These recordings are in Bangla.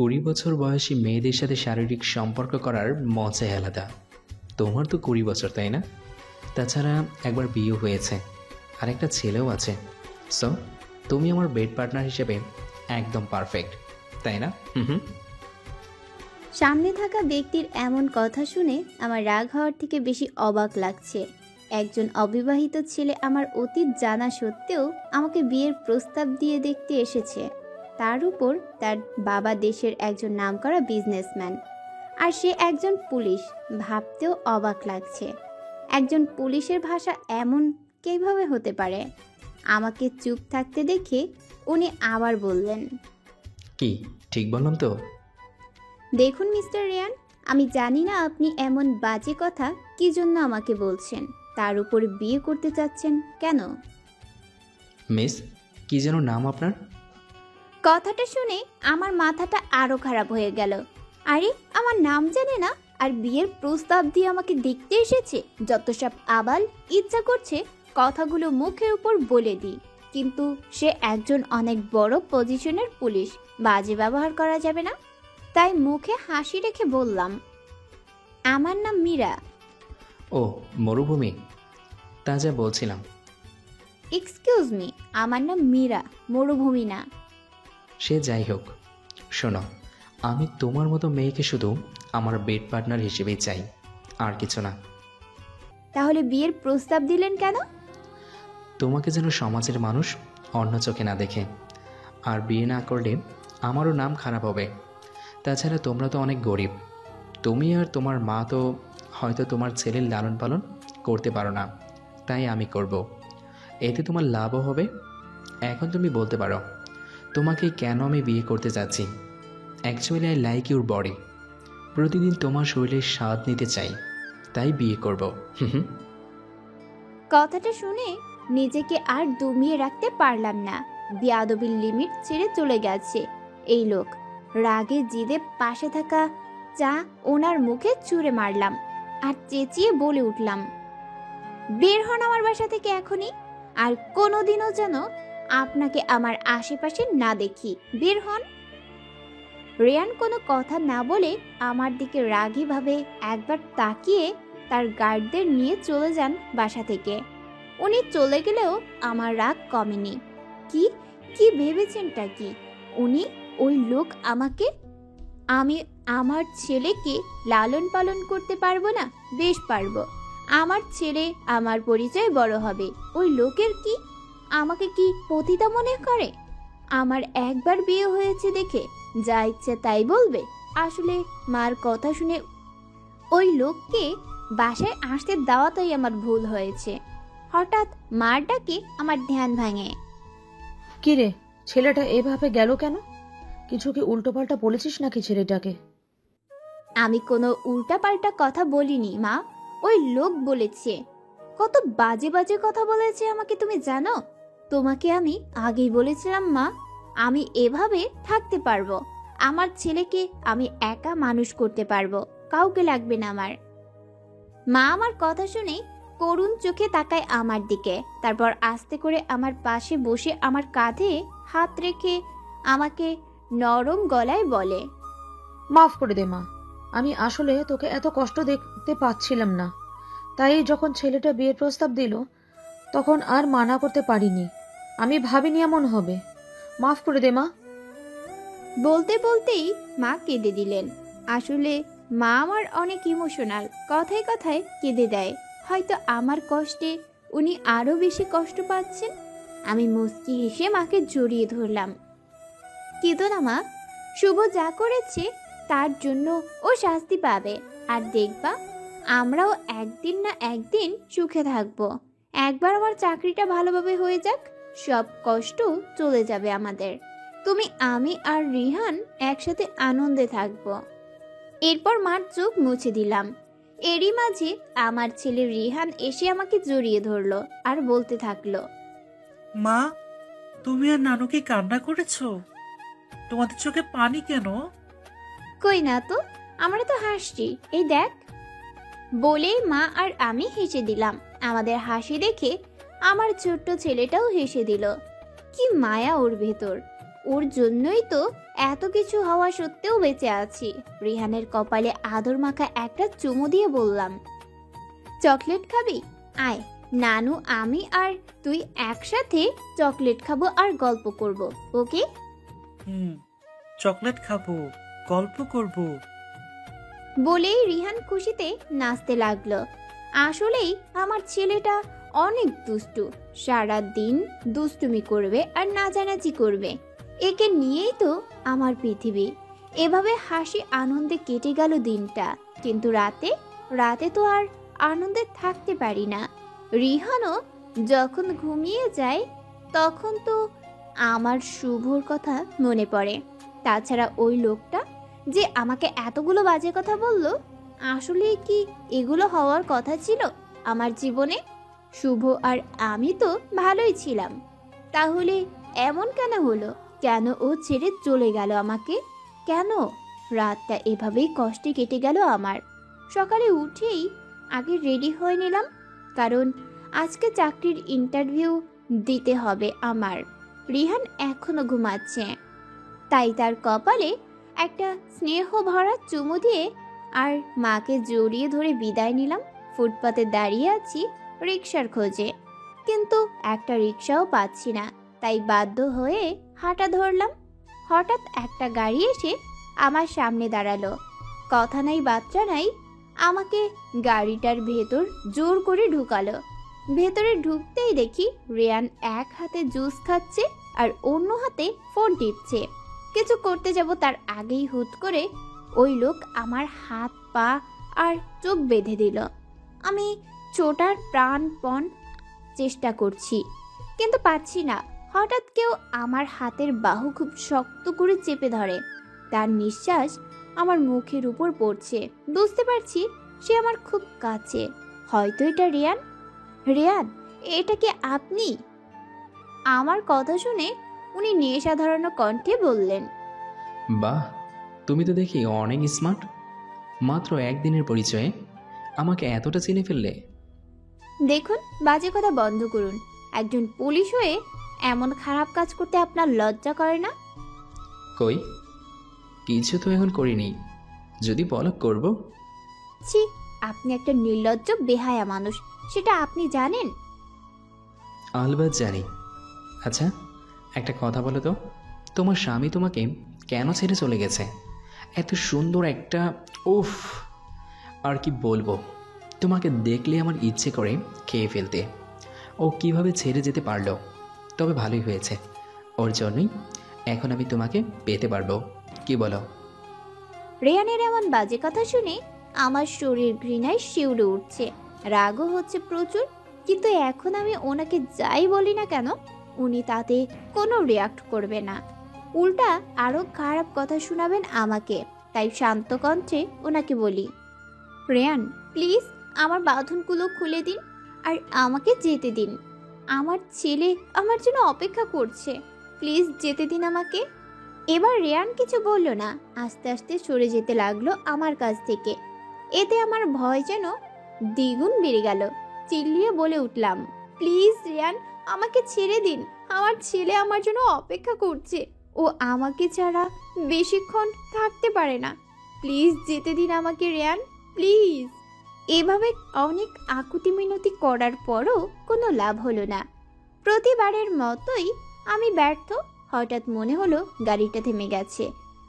20 বছর বয়সী মেয়েদের সাথে শারীরিক সম্পর্ক করার মজাই আলাদা। তোমার তো 20 বছর, তাই না? তাছাড়া একবার বিয়ে হয়েছে আর একটা ছেলেও আছে। সো তুমি আমার বেড পার্টনার হিসেবে একদম পারফেক্ট, তাই না? হুম। সামনে থাকা ব্যক্তির এমন কথা শুনে আমার রাগ হওয়ার থেকে বেশি অবাক লাগছে। একজন অবিবাহিত ছেলে আমার অতীত জানা সত্ত্বেও আমাকে বিয়ের প্রস্তাব দিয়ে দেখতে এসেছে। তার উপর তার বাবা দেশের একজন নামকরা বিজনেসম্যান, আর সে একজন পুলিশ। ভাবতেও অবাক লাগছে, একজন পুলিশের ভাষা এমন কিভাবে হতে পারে। আমাকে চুপ থাকতে দেখে উনি আবার বললেন, কি ঠিক বললাম তো? দেখুন মিস্টার রিয়ান, আমি জানি না আপনি এমন বাজে কথা কি জন্য আমাকে বলছেন। তার উপর বিয়ে করতে চাচ্ছেন কেন? মিস, কি যেন নাম আপনার? কথাটা শুনে আমার মাথাটা আরো খারাপ হয়ে গেল। আরে আমার নাম জানে না আর বিয়ের প্রস্তাব দিয়ে আমাকে দেখতে এসেছে। যত সব আবাল, ইচ্ছা করছে কথাগুলো মুখের উপর বলে দিই, কিন্তু সে একজন অনেক বড় পজিশনের পুলিশ, বাজে ব্যবহার করা যাবে না। তাই মুখে হাসি রেখে বললাম, আমার নাম মীরা। ও, মরুভূমি। তা যা বলছিলাম। এক্সকিউজ মি, আমার নাম মীরা, মরুভূমি না। সে যাই হোক, শোনো, আমি তোমার মতো মেয়েকে শুধু আমার বেড পার্টনার হিসেবেই চাই, আর কিছু না। তাহলে বিয়ের প্রস্তাব দিলেন কেন? তোমাকে যেন সমাজের মানুষ অন্য চোখে না দেখে, আর বিয়ে না করলে আমারও নাম খারাপ হবে। তাছাড়া তোমরা তো অনেক গরিব, তুমি আর তোমার মা তো হয়তো তোমার ছেলের লালন পালন করতে পারো না, তাই আমি করব। এতে তোমার লাভও হবে। এখন তুমি বলতে পারো তোমাকে কেন আমি বিয়ে করতে চাচ্ছি। Actually I like your body. প্রতিদিন তোমার শরীরের স্বাদ নিতে চাই, তাই বিয়ে করব। হুম। কথাটা শুনে নিজেকে আর দমিয়ে রাখতে পারলাম না। বেয়াদবির লিমিট ছেড়ে চলে গেছে এই লোক। রাগে জিদে পাশে থাকা চা ওনার মুখে ছুঁড়ে মারলাম আর চেঁচিয়ে বলে উঠলাম, বের হন আমার বাসা থেকে এখনই। আর কোনোদিনও যেন আপনাকে আমার আশেপাশে না দেখি। বের হন। রিয়ান কোনো কথা না বলে আমার দিকে রাগীভাবে একবার তাকিয়ে তার গার্ডদের নিয়ে চলে যান বাসা থেকে। উনি চলে গেলেও আমার রাগ কমেনি। কি কি ভেবেছেনটা কি উনি? ওই লোক আমাকে, আমি আমার ছেলেকে লালন পালন করতে পারবো না? বেশ পারবো। আমার ছেলে আমার পরিচয় বড় হবে। ওই লোকের কি, আমাকে কি পতিতা মনে করে? আমার একবার বিয়ে হয়েছে দেখে যা ইচ্ছে তাই বলবে? আসলে মার কথা শুনে ওই লোককে বাসায় আসতে দেওয়াটাই আমার ভুল হয়েছে। হঠাৎ মার ডাকে আমার ধ্যান ভাঙে। কিরে, ছেলেটা এভাবে গেল কেন? কিছু কি উল্টোপাল্টা বলেছিস নাকি ছেলেটাকে? আমি কোনো উল্টাপাল্টা কথা বলিনি মা, ওই লোক বলেছে। কত বাজে বাজে কথা বলেছে আমাকে তুমি জানো? তোমাকে আমি আগেই বলেছিলাম মা, আমি এভাবে থাকতে পারবো। আমার ছেলেকে আমি একা মানুষ করতে পারবো, কাউকে লাগবে না আমার। মা আমার কথা শুনে করুণ চোখে তাকায় আমার দিকে, তারপর আস্তে করে আমার পাশে বসে আমার কাঁধে হাত রেখে আমাকে নরম গলায় বলে, মাফ করে দে মা, আমি আসলে তোকে এত কষ্ট দেখতে পাচ্ছিলাম না, তাই যখন ছেলেটা বিয়ের প্রস্তাব দিল তখন আর মানা করতে পারিনি। আমি ভাবিনি এমন হবে। মাফ করে দে মা। বলতে বলতেই মা কেঁদে দিলেন। আসলে মা আমার অনেক ইমোশনাল, কথায় কথায় কেঁদে দেয়। হয়তো আমার কষ্টে উনি আরো বেশি কষ্ট পাচ্ছেন। আমি মুচকি হেসে মাকে জড়িয়ে ধরলাম। কেঁদো না মা, শুভ যা করেছে তার জন্য ও শাস্তি পাবে। আর দেখবা আমরাও একদিন না একদিন সুখে থাকবো। একবার আমার চাকরিটা ভালোভাবে হয়ে যাক, সব কষ্ট চলে যাবে আমাদের। তুমি, আমি আর রিহান একসাথে আনন্দে থাকবো। এরপর মার চোখ মুছে দিলাম। এরই মাঝে আমার ছেলে রিহান এসে আমাকে জড়িয়ে ধরলো আর বলতে থাকলো, মা, তুমি আর নানু কি কান্না করেছো? তোমাদের চোখে পানি কেন? কই না তো, আমরা তো হাসছি, এই দেখ। বলেই মা আর আমি হেসে দিলাম। আমাদের হাসি দেখে আমার ছোট্ট ছেলেটাও হেসে দিল। কি মায়া ওর ভেতর! ওর জন্যই তো এত কিছু হওয়া সত্ত্বেও বেঁচে আছি। রিহানের কপালে আদর মাখা একটা চুমু দিয়ে বললাম, চকলেট খাবি? আয়, নানু আমি আর তুই একসাথে চকলেট খাবো আর গল্প করব, ওকে? চকলেট খাবো, গল্প করব। বলেই রিহান খুশিতে নাচতে লাগলো। আসলেই আমার ছেলেটা অনেক দুষ্টু, সারা দিন দুষ্টুমি করবে আর নাচানাচি করবে। একে নিয়েই তো আমার পৃথিবী। এভাবে হাসি আনন্দে কেটে গেল দিনটা। কিন্তু রাতে তো আর আনন্দে থাকতে পারি না। রিহানও যখন ঘুমিয়ে যায় তখন তো আমার শুভর কথা মনে পড়ে। তাছাড়া ওই লোকটা যে আমাকে এতগুলো বাজে কথা বলল, আসলে কি এগুলো হওয়ার কথা ছিল আমার জীবনে? শুভ আর আমি তো ভালোই ছিলাম, তাহলে এমন কেন হলো? কেন ও ছেড়ে চলে গেল আমাকে? কেন রাতটা এভাবেই কষ্টে কেটে গেল আমার? সকালে উঠেই আগে রেডি হয়ে নিলাম, কারণ আজকে চাকরির ইন্টারভিউ দিতে হবে আমার। রিহান এখনো ঘুমাচ্ছে, তাই তার কপালে একটা স্নেহ ভরা চুমু দিয়ে আর মাকে জড়িয়ে ধরে বিদায় নিলাম। ফুটপাতে দাঁড়িয়ে আছি রিক্সার খোঁজে, কিন্তু একটা রিক্সাও পাচ্ছি না, তাই বাধ্য হয়ে হাঁটা ধরলাম। হঠাৎ একটা গাড়ি এসে আমার সামনে দাঁড়ালো। কথা নাই বার্তা নাই, আমাকে গাড়িটার ভেতর জোর করে ঢুকালো। ভেতরে ঢুকতেই দেখি রিয়ান এক হাতে জুস খাচ্ছে আর অন্য হাতে ফোন টিপছে। কিছু করতে যাব তার আগেই হুট করে ওই লোক আমার হাত পা আর চোখ বেঁধে দিল। আমি ছোটার প্রাণপণ চেষ্টা করছি, কিন্তু পারছি না। হঠাৎ কেউ আমার হাতের বাহু খুব শক্ত করে চেপে ধরে। তার নিঃশ্বাস আমার মুখের উপর পড়ছে। বুঝতে পারছি সে আমার খুব কাছে। হয়তো এটা রিয়ান। রিয়ান, এটা কি আপনি? আমার কথা শুনে উনি নেশাধরানো কণ্ঠে বললেন, বাহ, তুমি তো দেখি অনেক স্মার্ট। মাত্র একদিনের পরিচয়ে আমাকে এতটা চিনে ফেললে। দেখুন, বাজে কথা বন্ধ করুন। একজন পুলিশ হয়ে এমন খারাপ কাজ করতে আপনার লজ্জা করে না? কই, কিছু তো এখন করিনি। যদি বলো করব। ছি, আপনি একটা নির্লজ্জ বেহায়া মানুষ, সেটা আপনি জানেন? আলবাত জানি। আচ্ছা, একটা কথা বলো তো, তোমার স্বামী তোমাকে কেন ছেড়ে চলে গেছে? এত সুন্দর একটা, উফ, আর কি বলবো। তোমাকে দেখলে আমার ইচ্ছে করে খেয়ে ফেলতে। ও কিভাবে ছেড়ে যেতে পারলো? তবে ভালোই হয়েছে, ওর জন্যই এখন আমি তোমাকে পেতে পারবো। কি বলো? রেয়ানের এমন বাজে কথা শুনে আমার শরীর ঘৃণায় শিউরে উঠছে, রাগও হচ্ছে প্রচুর। কিন্তু এখন আমি ওনাকে যাই বলি না কেন, উনি তাতে কোনো রিয়াক্ট করবে না, উল্টা আরো খারাপ কথা শোনাবেন আমাকে। তাই শান্ত কণ্ঠে ওনাকে বলি, রেয়ান প্লিজ আমার বাঁধনগুলো খুলে দিন আর আমাকে যেতে দিন। আমার ছেলে আমার জন্য অপেক্ষা করছে, প্লিজ যেতে দিন আমাকে। এবার রেয়ান কিছু বলল না, আস্তে আস্তে সরে যেতে লাগলো আমার কাছ থেকে। এতে আমার ভয় যেন দ্বিগুণ বেড়ে গেল। চিল্লিয়ে বলে উঠলাম, প্লিজ রেয়ান, আমাকে ছেড়ে দিন। আমার ছেলে আমার জন্য অপেক্ষা করছে, ও আমাকে ছাড়া বেশিক্ষণ থাকতে পারে না। প্লিজ যেতে দিন আমাকে রেয়ান, প্লিজ। এভাবে অনেক আকুতি মিনতি করার পরও কোনো লাভ হলো না। প্রতিবারের মতোই আমি ব্যর্থ। হঠাৎ মনে হলো গাড়িটা থেমে গেছে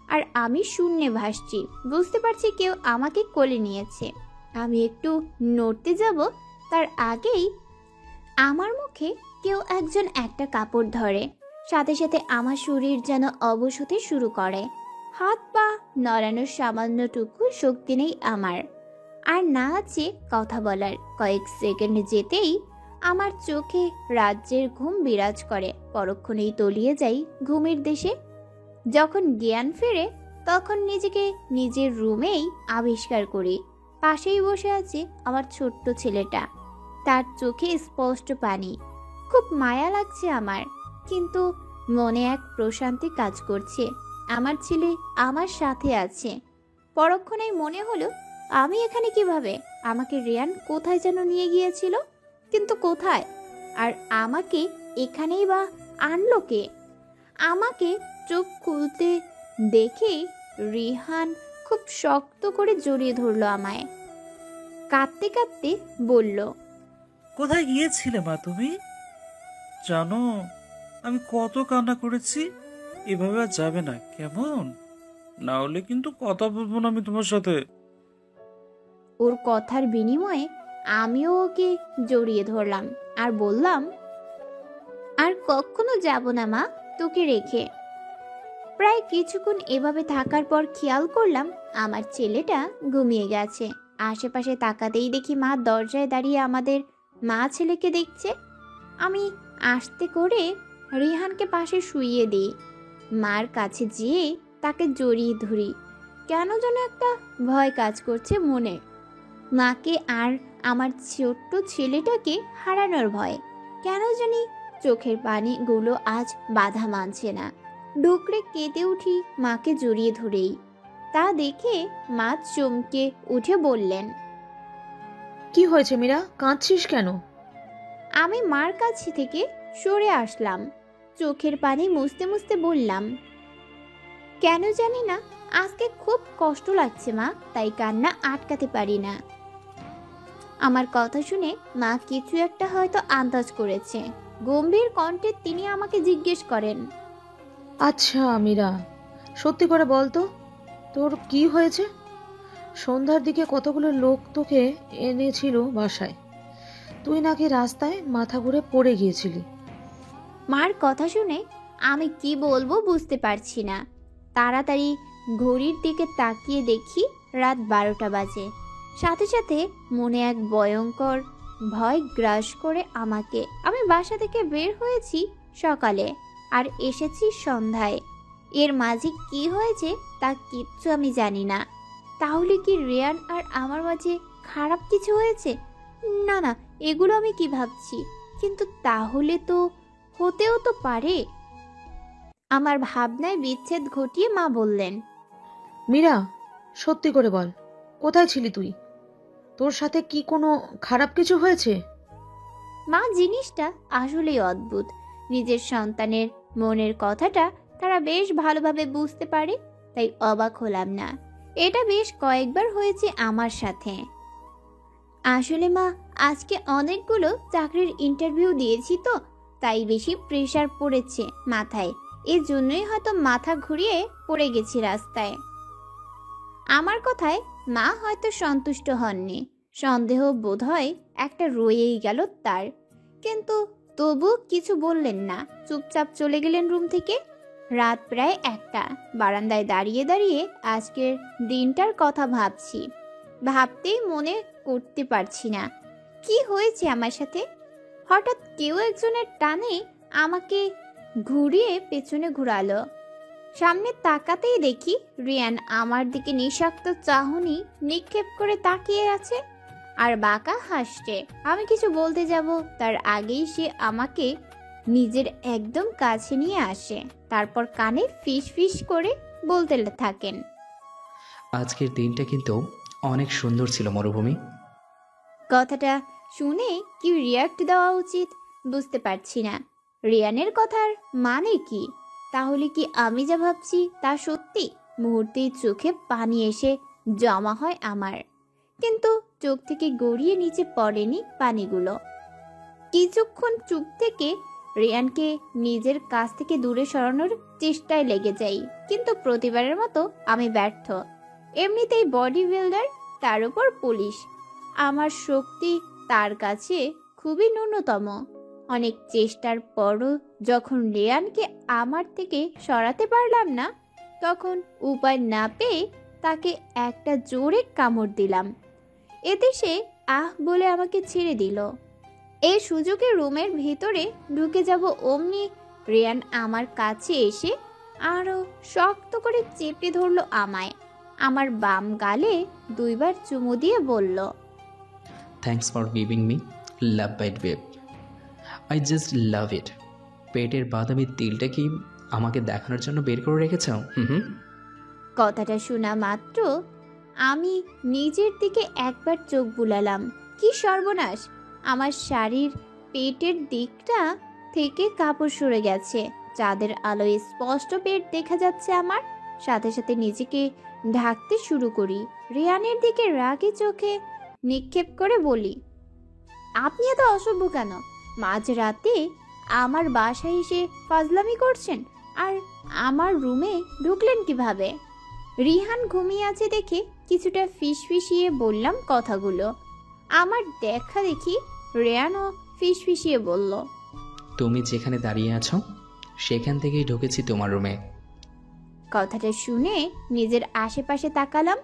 আর আমি শূন্যে ভাসছি। বুঝতে পারছি কেউ আমাকে কোলে নিয়েছে। আমি একটু নড়তে যাব, তার আগেই আমার মুখে কেউ একজন একটা কাপড় ধরে। সাথে সাথে আমার শরীর যেন অবশ হতে শুরু করে। হাত পা নড়ানোর সামান্যটুকু শক্তি নেই আমার, আর না আছে কথা বলার। কয়েক সেকেন্ড যেতেই আমার চোখে রাজ্যের ঘুম বিরাজ করে। পরক্ষণেই তলিয়ে যাই ঘুমের দেশে। যখন জ্ঞান ফেরে তখন নিজেকে নিজের রুমেই আবিষ্কার করি। পাশেই বসে আছে আমার ছোট্ট ছেলেটা, তার চোখে স্পষ্ট পানি। খুব মায়া লাগছে আমার, কিন্তু মনে এক প্রশান্তি কাজ করছে। আমার ছেলে আমার সাথে আছে। পরক্ষণেই মনে হলো আমি এখানে কিভাবে? আমাকে রিয়ান কোথায় যেন নিয়ে গিয়েছিল, কিন্তু কোথায়? আর আমাকে এখানেই বা আনলো কে? আমাকে চোখ খুলতে দেখে রিহান খুব শক্ত করে জড়িয়ে ধরলো আমায়। কাঁদতে কাঁদতে বলল, কোথায় গিয়েছিলে মা তুমি? জানো আমি কত কান্না করেছি। এভাবে আর যাবে না কেমন? না হলে কিন্তু কথা বলবো না আমি তোমার সাথে। ওর কথার বিনিময়ে আমিও ওকে জড়িয়ে ধরলাম আর বললাম, আর কখনো যাব না মা তোকে রেখে। প্রায় কিছুক্ষণ এভাবে থাকার পর খেয়াল করলাম আমার ছেলেটা ঘুমিয়ে গেছে। আশেপাশে তাকাতেই দেখি মা দরজায় দাঁড়িয়ে আমাদের মা ছেলেকে দেখছে। আমি আস্তে করে রিহানকে পাশে শুইয়ে দিই, মার কাছে যেয়ে তাকে জড়িয়ে ধরি। কেন যেন একটা ভয় কাজ করছে মনে, মাকে আর আমার ছোট্ট ছেলেটাকে হারানোর ভয়। কেন জানি চোখের পানিগুলো আজ বাধা মানছে না। ডুকরে কেঁদে উঠি মাকে জড়িয়ে ধরেই। তা দেখে মা চমকে উঠে বললেন, কি হয়েছে মীরা, কাঁদছিস কেন? আমি মার কাছে থেকে সরে আসলাম। চোখের পানি মুছতে মুছতে বললাম, কেন জানি না আজকে খুব কষ্ট লাগছে মা, তাই কান্না আটকাতে পারি না। আমার কথা শুনে মা কিছু একটা হয়তো আন্দাজ করেছে। গম্ভীর কণ্ঠে তিনি আমাকে জিজ্ঞেস করেন, আচ্ছা মীরা, সত্যি করে বল তো, তোর কি হয়েছে? সন্ধ্যার দিকে কতগুলো লোক তোকে এনেছিল বাসায়, তুই নাকি রাস্তায় মাথা ঘুরে পড়ে গিয়েছিলি। মার কথা শুনে আমি কি বলবো বুঝতে পারছি না। তাড়াতাড়ি ঘড়ির দিকে তাকিয়ে দেখি রাত 12টা বাজে। সাথে সাথে মনে এক ভয়ঙ্কর ভয় গ্রাস করে আমাকে। আমি বাসা থেকে বের হয়েছি সকালে আর এসেছি সন্ধ্যায়। এর মাঝে কি হয়েছে তা কিচ্ছু আমি জানি না। তাহলে কি রিয়ান আর আমার মাঝে খারাপ কিছু হয়েছে? না না, এগুলো আমি কি ভাবছি, কিন্তু তাহলে তো হতেও তো পারে। আমার ভাবনায় বিচ্ছেদ ঘটিয়ে মা বললেন, মীরা, সত্যি করে বল, কোথায় ছিলি তুই? তোর সাথে কি কোনো খারাপ কিছু হয়েছে? মা জিনিসটা আসলেই অদ্ভুত। নিজের সন্তানের মনের কথাটা তারা বেশ ভালোভাবে বুঝতে পারে, তাই অবাক হলাম না। এটা বেশ কয়েকবার হয়েছে আমার সাথে। আসলে মা, আজকে অনেকগুলো চাকরির ইন্টারভিউ দিয়েছি তো, তাই বেশি প্রেশার পড়েছে মাথায়। এর জন্যই হয়তো মাথা ঘুরিয়ে পড়ে গেছি রাস্তায়। আমার কথায় মা হয়তো সন্তুষ্ট হননি। সন্দেহ বোধহয় একটা রয়েই গেল তার, কিন্তু তবু কিছু বললেন না, চুপচাপ চলে গেলেন রুম থেকে। রাত প্রায় 1টা। বারান্দায় দাঁড়িয়ে দাঁড়িয়ে আজকের দিনটার কথা ভাবছি। ভাবতেই মনে করতে পারছি না কি হয়েছে আমার সাথে। হঠাৎ কেউ একজনের টানে আমাকে ঘুরিয়ে পেছনে ঘুরালো। সামনে তাকাতেই দেখি রিয়ান আমার দিকে নিঃশব্দ চাহনি নিক্ষেপ করে তাকিয়ে আছে আর বাঁকা হাসছে। আমি কিছু বলতে যাব তার আগেই সে আমাকে নিজের একদম কাছে নিয়ে আসে, তারপর কানে ফিস ফিস করে বলতে থাকেন, আজকের দিনটা কিন্তু অনেক সুন্দর ছিল মরুভূমি। কথাটা শুনে কি রিয়াক্ট দেওয়া উচিত বুঝতে পারছি না। রিয়ানের কথার মানে কি? তাহলে কি আমি যা ভাবছি তা সত্যি? মুহূর্তেই চোখে পানি এসে জমা হয় আমার, কিন্তু চোখ থেকে গড়িয়ে নিচে পড়েনি পানিগুলো। কিছুক্ষণ চুপ থেকে রিয়ানকে নিজের কাছ থেকে দূরে সরানোর চেষ্টায় লেগে যাই, কিন্তু প্রতিবারের মতো আমি ব্যর্থ। এমনিতেই বডি বিল্ডার, তার উপর পুলিশ। আমার শক্তি তার কাছে খুবই ন্যূনতম। অনেক চেষ্টার পরও যখন রিয়ানকে আমার থেকে সরাতে পারলাম না, তখন উপায় না পেয়ে তাকে একটা জোরে কামড় দিলাম। এতে সে আহ বলে আমাকে ছেড়ে দিল। এই সুযোগে রুমের ভিতরে ঢুকে যাব অমনি রিয়ান আমার কাছে এসে আরো শক্ত করে চেপে ধরলো আমায়। আমার বাম গালে 2বার চুমু দিয়ে বলল, thanks for giving me love bite babe, I just love it. পেটের বাদামি তিলটা কি আমাকে দেখানোর জন্য বের করে রেখেছ? হুম। কথাটা শোনা মাত্র আমি নিজের দিকে একবার চোখ বুলালাম। কি সর্বনাশ! আমার শাড়ির পেটের দিকটা থেকে কাপড় সরে গেছে। চাঁদের আলোয় স্পষ্ট পেট দেখা যাচ্ছে আমার। সাথে সাথে নিজেকে ঢাকতে শুরু করি। রিয়ানের দিকে রাগে চোখে নিক্ষেপ করে বলি, আপনি এত অসভ্য কেন? মাঝরাতে আমার বাসায় এসে ফাজলামি করছেন, আর আমার রুমে ঢুকলেন কিভাবে? রিহান ঘুমিয়ে আছে দেখে কিছুটা ফিসফিসিয়ে বললাম কথাগুলো। আমার দেখা দেখি রেয়ানও ফিসফিসিয়ে বলল, তুমি যেখানে দাঁড়িয়ে আছো সেখান থেকেই ঢুকেছি তোমার রুমে। কথাটা শুনে নিজের আশেপাশে তাকালাম।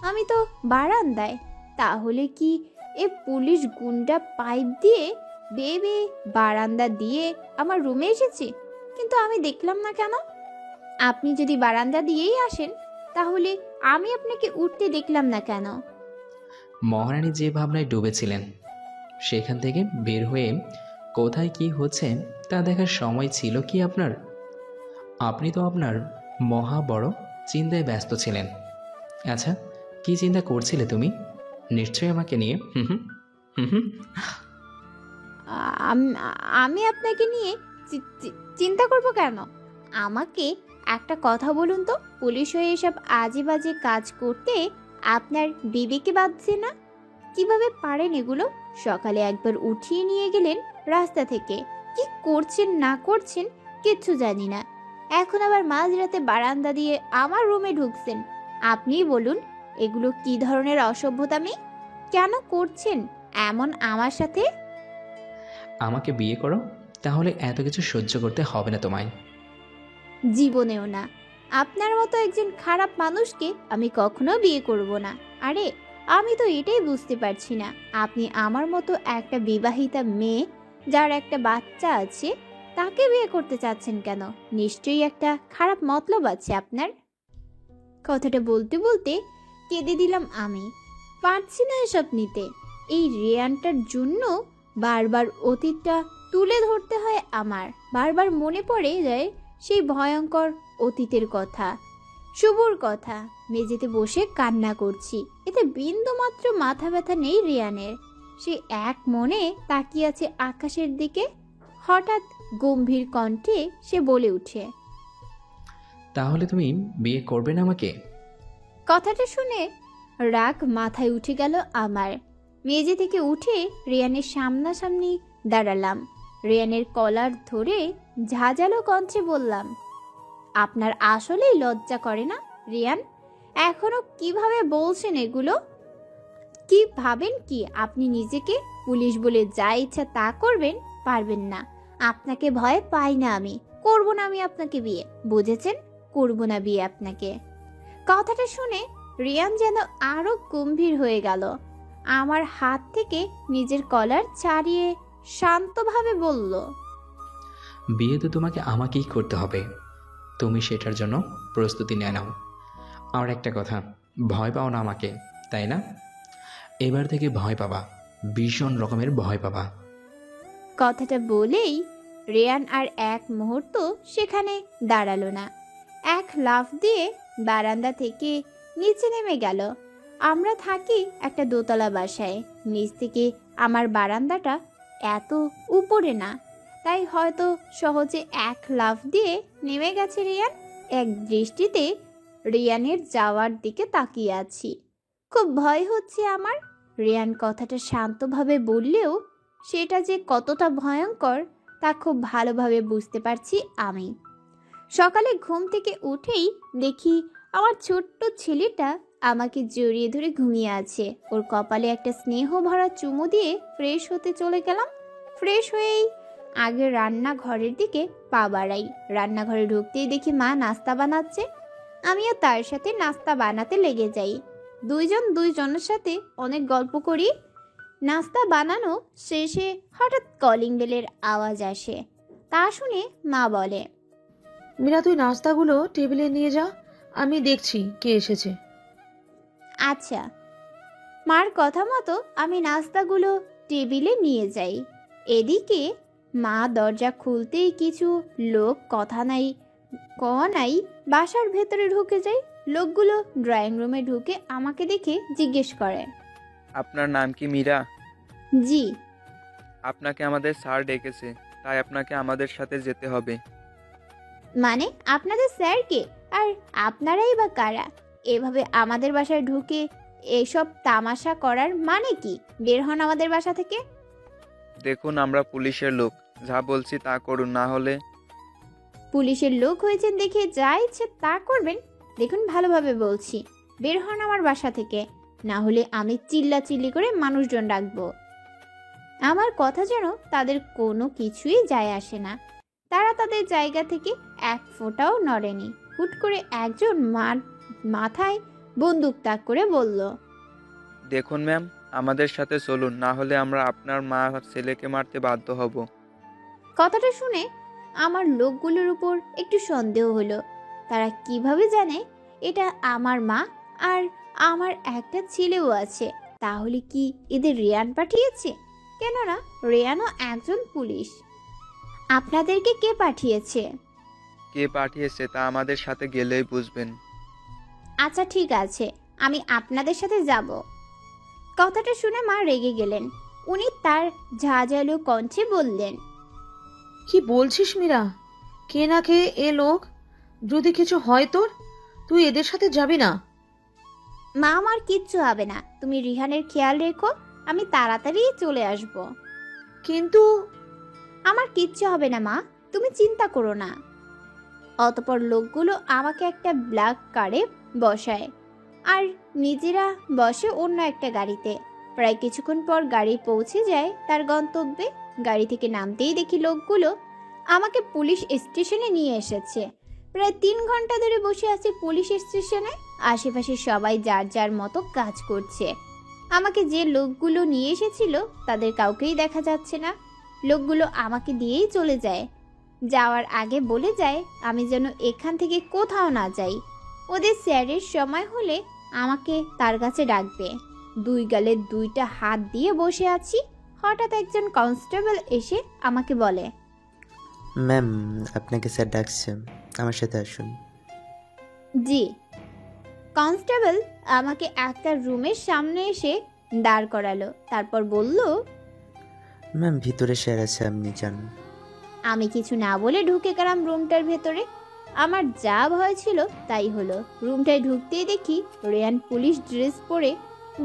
আমি তো বারান্দায়। তাহলে কি এ পুলিশ গুন্ডা পাইপ দিয়ে বেয়ে বারান্দা দিয়ে আমার রুমে এসেছে? কিন্তু আমি দেখলাম না কেন? আপনি যদি বারান্দা দিয়েই আসেন তাহলে আমি আপনাকে উঠতে দেখলাম না কেন? মহারানী যে ভাবনায় ডুবেছিলেন সেখান থেকে বের হয়ে কোথায় কি হচ্ছে তা দেখার সময় ছিল কি আপনার? আপনি তো আপনার মহা বড় চিন্তায় ব্যস্ত ছিলেন। আচ্ছা, কি চিন্তা করছিলে তুমি? নিশ্চয়ই আমাকে নিয়ে। হুম হুম হুম হুম। আমি আপনাকে নিয়ে চিন্তা করব কেন? আমাকে একটা কথা বলুন তো, পুলিশ হয়ে এসব আজে বাজে কাজ করতে আপনার বিবেকে বাঁধছে না? কিভাবে পারেন এগুলো? সকালে একবার উঠিয়ে নিয়ে গেলেন রাস্তা থেকে, কি করছেন না করছেন কিচ্ছু জানি না। এখন আবার মাঝরাতে বারান্দা দিয়ে আমার রুমে ঢুকছেন। আপনিই বলুন, এগুলো কি ধরনের অসভ্যতামি? কেন করছেন এমন আমার সাথে? আমাকে বিয়ে করো, তাহলে এত কিছু সহ্য করতে হবে না তোমায়। জীবনেও না। আপনার মতো একজন খারাপ মানুষকে আমি কখনো বিয়ে করব না। আরে, আমি তো এটাই বুঝতে পারছি না, আপনি আমার মতো একটা বিবাহিতা মেয়ে যার একটা বাচ্চা আছে তাকে বিয়ে করতে চাচ্ছেন কেন? নিশ্চয়ই একটা খারাপ মতলব আছে আপনার। কথাটা বলতে বলতে কেঁদে দিলাম আমি। পারছি না এসব নিতে। এই রেয়ানটার জন্য বারবার অতীতটা তুলে ধরতে হয় আমার। বারবার মনে পড়ে যায় সেই ভয়ঙ্কর অতীতের কথা, শুভর কথা। মেঝেতে বসে কান্না করছি, এতে বিন্দু মাত্র মাথা ব্যথা নেই রিয়ানের। সে এক মনে তাকিয়ে আছে আকাশের দিকে। হঠাৎ গম্ভীর কণ্ঠে সে বলে উঠে, তাহলে তুমি বিয়ে করবে না আমাকে? কথাটা শুনে রাগ মাথায় উঠে গেল আমার। মেঝে থেকে উঠে রিয়ানের সামনাসামনি দাঁড়ালাম। রিয়ানের কলার ধরে ঝাঁঝালো কণ্ঠে বললাম, আপনার আসলেই লজ্জা করে না রিয়ান? এখনো কিভাবে বলছেন এগুলো? কি ভাবেন কি আপনি নিজেকে? পুলিশ বলে যা ইচ্ছা তা করবেন? পারবেন না। আপনাকে ভয় পাই না আমি। করব না আমি আপনাকে বিয়ে, বুঝেছেন? করব না বিয়ে আপনাকে। কথাটা শুনে রিয়ান যেন আরো গম্ভীর হয়ে গেল। আমার হাত থেকে নিজের কলার ছাড়িয়ে শান্তভাবে বলল, বিয়ে তো তোমাকে আমাকেই করতে হবে, তুমি সেটার জন্য প্রস্তুতি নিয়ে নাও। আর একটা কথা, ভয় পাও না আমাকে, তাই না? এবার থেকে ভয় পাবা, ভীষণ রকমের ভয় পাবা। কথাটা বলেই রেয়ান আর এক মুহূর্ত সেখানে দাঁড়ালো না। এক লাফ দিয়ে বারান্দা থেকে নিচে নেমে গেল। আমরা থাকি একটা দোতলা বাসায়। নিচ থেকে আমার বারান্দাটা এত উপরে না, তাই হয়তো সহজে এক লাফ দিয়ে নেমে গেছে রিয়ান। এক দৃষ্টিতে রিয়ানের যাওয়ার দিকে তাকিয়ে আছি। খুব ভয় হচ্ছে আমার। রিয়ান কথাটা শান্তভাবে বললেও সেটা যে কতটা ভয়ঙ্কর তা খুব ভালোভাবে বুঝতে পারছি আমি। সকালে ঘুম থেকে উঠেই দেখি আমার ছোট্ট ছেলেটা আমাকে জড়িয়ে ধরে ঘুমিয়ে আছে। ওর কপালে একটা স্নেহ ভরা চুমু দিয়ে ফ্রেশ হতে চলে গেলাম। ফ্রেশ হয়েই আগে রান্নাঘরের দিকে পা বাড়াই। রান্নাঘরে ঢুকতেই দেখি মা নাস্তা বানাচ্ছে। আমিও তার সাথে নাস্তা বানাতে লেগে যাই। দুইজনের সাথে অনেক গল্প করি। নাস্তা বানানো শেষে হঠাৎ কলিং বেলের আওয়াজ আসে। তা শুনে মা বলে, মীরা, তুই নাস্তাগুলো টেবিলে নিয়ে যা, আমি দেখছি কে এসেছে। আচ্ছা। মার কথা মতো আমি নাস্তাগুলো টেবিলে নিয়ে যাই। এদিকে মা দরজা খুলতেই কিছু লোক কথা নাই নাই বাসার ভেতরে ঢুকে যায়। লোকগুলো ড্রয়িং রুমে ঢুকে আমাকে দেখে জিজ্ঞেস করে, আপনার নাম কি মীরা? জি। আপনাকে আমাদের স্যার ডেকেছে, তাই আপনাকে আমাদের সাথে যেতে হবে। মানে আপনাদের স্যার কে আর আপনারাই বা কারা? এভাবে আমাদের বাসায় ঢুকে এসব তামাশা করার মানে কি? বের হন আমাদের বাসা থেকে। দেখুন আমরা পুলিশের লোক, যা বলছি তা করুন, না হলে পুলিশের লোক হয়েছেন দেখে যা ইচ্ছে তা করবেন? দেখুন ভালোভাবে বলছি, বের হন আমার বাসা থেকে, না হলে আমি চিল্লাচিল্লি করে মানুষজন ডাকবো। আমার কথা যেন তাদের কোনো কিছুই যায় আসে না। তারা তাদের জায়গা থেকে এক ফোঁটাও নড়েনি। হুট করে একজন মাথায় বন্দুক তাক করে বলল, দেখুন ম্যাম, আমাদের সাথে চলুন, না হলে আমরা আপনার মা আর ছেলেকে মারতে বাধ্য হব। কথাটা শুনে আমার লোকগুলোর উপর একটু সন্দেহ হলো। তারা কিভাবে জানে এটা আমার মা আর আমার একটা ছেলেও আছে? তাহলে কি এদের রেয়ান পাঠিয়েছে? কেননা রেয়ানও একজন পুলিশ। আপনাদেরকে কে পাঠিয়েছে? কে পাঠিয়েছে তা আমাদের সাথে গেলেই বুঝবেন। আচ্ছা ঠিক আছে, আমি আপনাদের সাথে যাব। কথাটা শুনে মা রেগে গেলেন। উনি তার ঝাঁঝালো কণ্ঠে বললেন, কি বলছিস মীরা? কে না কে এ লোক, যদি কিছু হয় তোর, তুই এদের সাথে যাবি না। মা আমার কিচ্ছু হবে না, তুমি রিহানের খেয়াল রেখো, আমি তাড়াতাড়ি চলে আসব। কিন্তু আমার কিচ্ছু হবে না মা, তুমি চিন্তা করো না। অতপর লোকগুলো আমাকে একটা ব্ল্যাক কারে বসায় আর নিজেরা বসে অন্য একটা গাড়িতে। প্রায় কিছুক্ষণ পর গাড়ি পৌঁছে যায় তার গন্তব্যে। গাড়ি থেকে নামতেই দেখি লোকগুলো আমাকে পুলিশ স্টেশনে নিয়ে এসেছে। প্রায় 3 ঘন্টা ধরে বসে আছি পুলিশ স্টেশনে। আশেপাশে সবাই যার যার মতো কাজ করছে। আমাকে যে লোকগুলো নিয়ে এসেছিল তাদের কাউকেই দেখা যাচ্ছে না। লোকগুলো আমাকে দিয়েই চলে যায়। যাওয়ার আগে বলে যায় আমি যেন এখান থেকে কোথাও না যাই। ওদের স্যারের সময় হলে আমাকে তার কাছে ডাকবে। 2 গালে 2টা হাত দিয়ে বসে আছি। হঠাৎ একজন কনস্টেবল এসে আমাকে বলে, ম্যাম, আপনাকে স্যার ডাকছে, আমার সাথে আসুন। জি। কনস্টেবল আমাকে একটা রুমের সামনে এসে দাঁড় করালো। তারপর বলল, ম্যাম, ভিতরে স্যার আছে, আপনি যান। আমি কিছু না বলে ঢুকে গেলাম রুমটার ভেতরে। আমার যা ভয় ছিল তাই হলো। রুমটায় ঢুকতেই দেখি রেয়ান পুলিশ ড্রেস পরে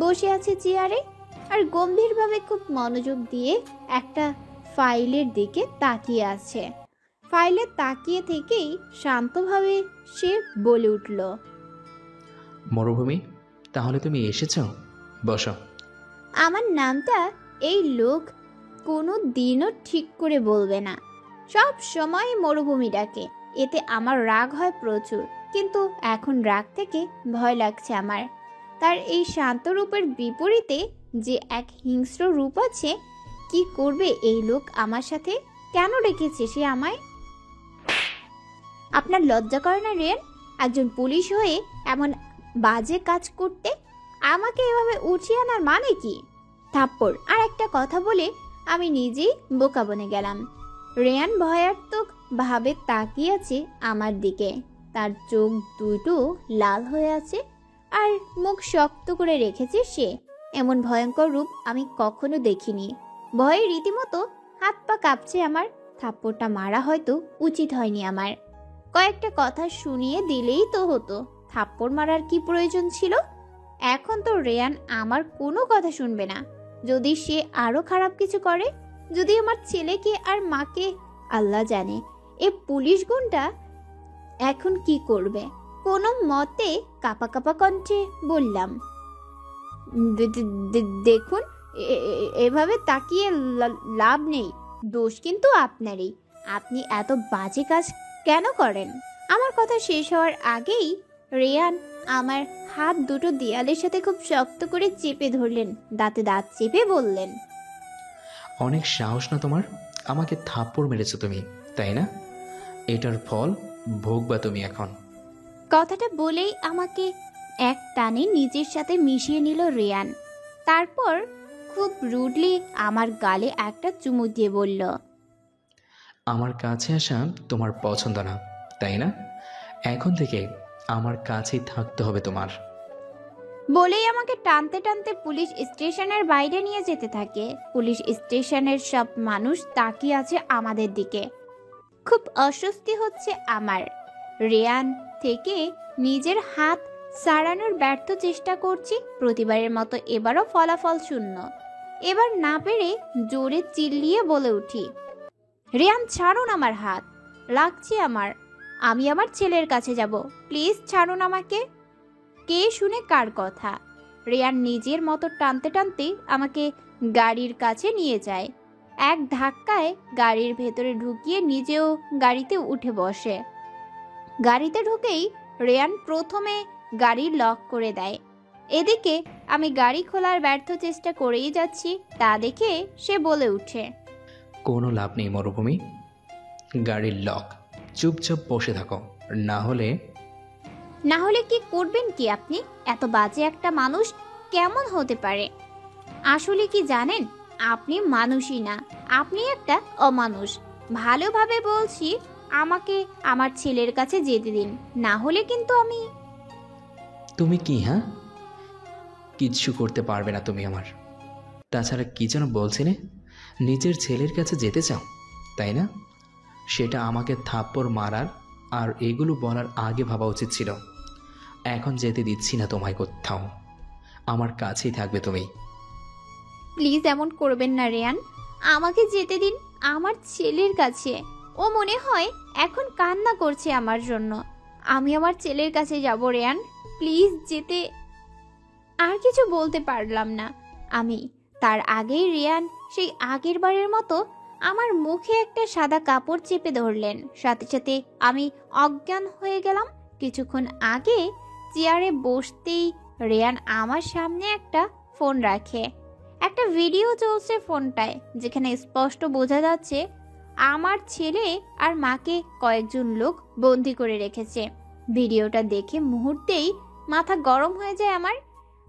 বসে আছে চেয়ারে আর গম্ভীরভাবে খুব মনোযোগ দিয়ে একটা ফাইলের দিকে তাকিয়ে আছে। ফাইলে তাকিয়ে থেকেই শান্তভাবে সে বলে উঠল, মরুভূমি, তাহলে তুমি এসেছো? বসো। আমার নামটা এই লোক কোনো দিনও ঠিক করে বলবে না, সব সময় মরুভূমি ডাকে। এতে আমার রাগ হয় প্রচুর, কিন্তু এখন রাগ থেকে ভয় লাগছে আমার। তার এই শান্ত রূপের বিপরীতে যে এক হিংস্র রূপ আছে। কি করবে এই লোক আমার সাথে? কেন ডেকেছে সে আমায়? আপনার লজ্জা করে না রেন? একজন পুলিশ হয়ে এমন বাজে কাজ করতে? আমাকে এভাবে উঠিয়ে আনার মানে কি? থাপ্পড় আর একটা কথা বলে আমি নিজেই বোকা বনে গেলাম। রেয়ান ভয়াত্মক ভাবে তাকিয়ে আছে আমার দিকে। তার চোখ দুটো লাল হয়ে আছে আর মুখ শক্ত করে রেখেছে সে। এমন ভয়ঙ্কর রূপ আমি কখনো দেখিনি। ভয়ে রীতিমতো হাত পা কাঁপছে আমার। থাপ্পড়টা মারা হয়তো উচিত হয়নি আমার। কয়েকটা কথা শুনিয়ে দিলেই তো হতো। থাপ্পড় মারার কি প্রয়োজন ছিল? এখন তো রেয়ান আমার কোনো কথা শুনবে না। যদি সে আরো খারাপ কিছু করে, যদি আমার ছেলেকে আর মাকে, আল্লাহ জানে এ পুলিশ গুন্ডা এখন কি করবে। কোনো মতে কাপা কাপা কণ্ঠে বললাম, দেখুন, এভাবে তাকিয়ে লাভ নেই। দোষ কিন্তু আপনারই। আপনি এত বাজে কাজ কেন করেন? আমার কথা শেষ হওয়ার আগেই রেয়ান আমার হাত দুটো দেয়ালের সাথে খুব শক্ত করে চেপে ধরলেন। দাঁতে দাঁত চেপে বললেন, অনেক সাহস না তোমার? আমাকে থাপ্পড় মেরেছো তুমি, তাই না? এটার ফল ভোগবা তুমি এখন। কথাটা বলেই আমাকে এক টানে নিজের সাথে মিশিয়ে নিল রেয়ান। তারপর খুব রুডলি আমার গালে একটা চুমু দিয়ে বলল, আমার কাছে আসা তোমার পছন্দ না, তাই না? এখন থেকে আমার কাছেই থাকতে হবে তোমার। বলেই আমাকে টানতে টানতে পুলিশ স্টেশনের বাইরে নিয়ে যেতে থাকে। পুলিশ স্টেশনের সব মানুষ তাকিয়ে আছে আমাদের দিকে। খুব অস্বস্তি হচ্ছে আমার। রেয়ান থেকে নিজের হাত সারানোর ব্যর্থ চেষ্টা করছি। প্রতিবারের মতো এবারও ফলাফল শূন্য। এবার না পেরে জোরে চিল্লিয়ে বলে উঠি, রিয়ান ছাড়ুন আমার হাত, লাগছে আমার, আমি আমার ছেলের কাছে যাব, প্লিজ ছাড়ুন আমাকে। কে শুনে কার কথা? রিয়ান নিজের মতো টানতে টানতে আমাকে গাড়ির কাছে নিয়ে যায়। এক ধাক্কায় গাড়ির ভেতরে ঢুকিয়ে নিজেও গাড়িতে উঠে বসে। গাড়িতে ঢুকেই রিয়ান প্রথমে গাড়ি লক করে দেয়। এদিকে আমি গাড়ি খোলার ব্যর্থ চেষ্টা করেই যাচ্ছি, তা দেখে সে বলে উঠে, কোনো লাভ নেই মরুভূমি, গাড়ির লক, চুপচাপ বসে থাকো, না হলে কি করবেন কি আপনি? এত বাজে একটা মানুষ কেমন হতে পারে? আসলে কি জানেন, আপনি মানুষই না, আপনি একটা অমানুষ। ভালোভাবে বলছি, আমাকে আমার ছেলের কাছে যেতে দিন, না হলে কিন্তু আমি। তুমি কি, হ্যাঁ? কিচ্ছু করতে পারবে না তুমি আমার। তাছাড়া কি যেন বলছিলে, নিজের ছেলের কাছে যেতে চাও, তাই না? সেটা আমাকে থাপ্পড় মারার আর এগুলো বলার আগে ভাবা উচিত ছিল। এখন যেতে দিচ্ছি না তোমায় কোথাও, আমার কাছেই থাকবে তুমি। প্লিজ এমন করবেন না রেয়ান, আমাকে যেতে দিন আমার ছেলের কাছে। ও মনে হয় এখন কান্না করছে আমার জন্য। আমি আমার ছেলের কাছে যাব রেয়ান, প্লিজ যেতে। আর কিছু বলতে পারলাম না আমি। তার আগেই রেয়ান সেই আগের বারের মতো আমার মুখে একটা সাদা কাপড় চেপে ধরলেন। সাথে সাথে আমি অজ্ঞান হয়ে গেলাম। কিছুক্ষণ আগে চেয়ারে বসতেই রেয়ান আমার সামনে একটা ফোন রাখে। একটা ভিডিও চলছে ফোনটায়, যেখানে স্পষ্ট বোঝা যাচ্ছে আমার ছেলে আর মাকে কয়েকজন লোক বন্দি করে রেখেছে। ভিডিওটা দেখে মুহূর্তেই মাথা গরম হয়ে যায় আমার।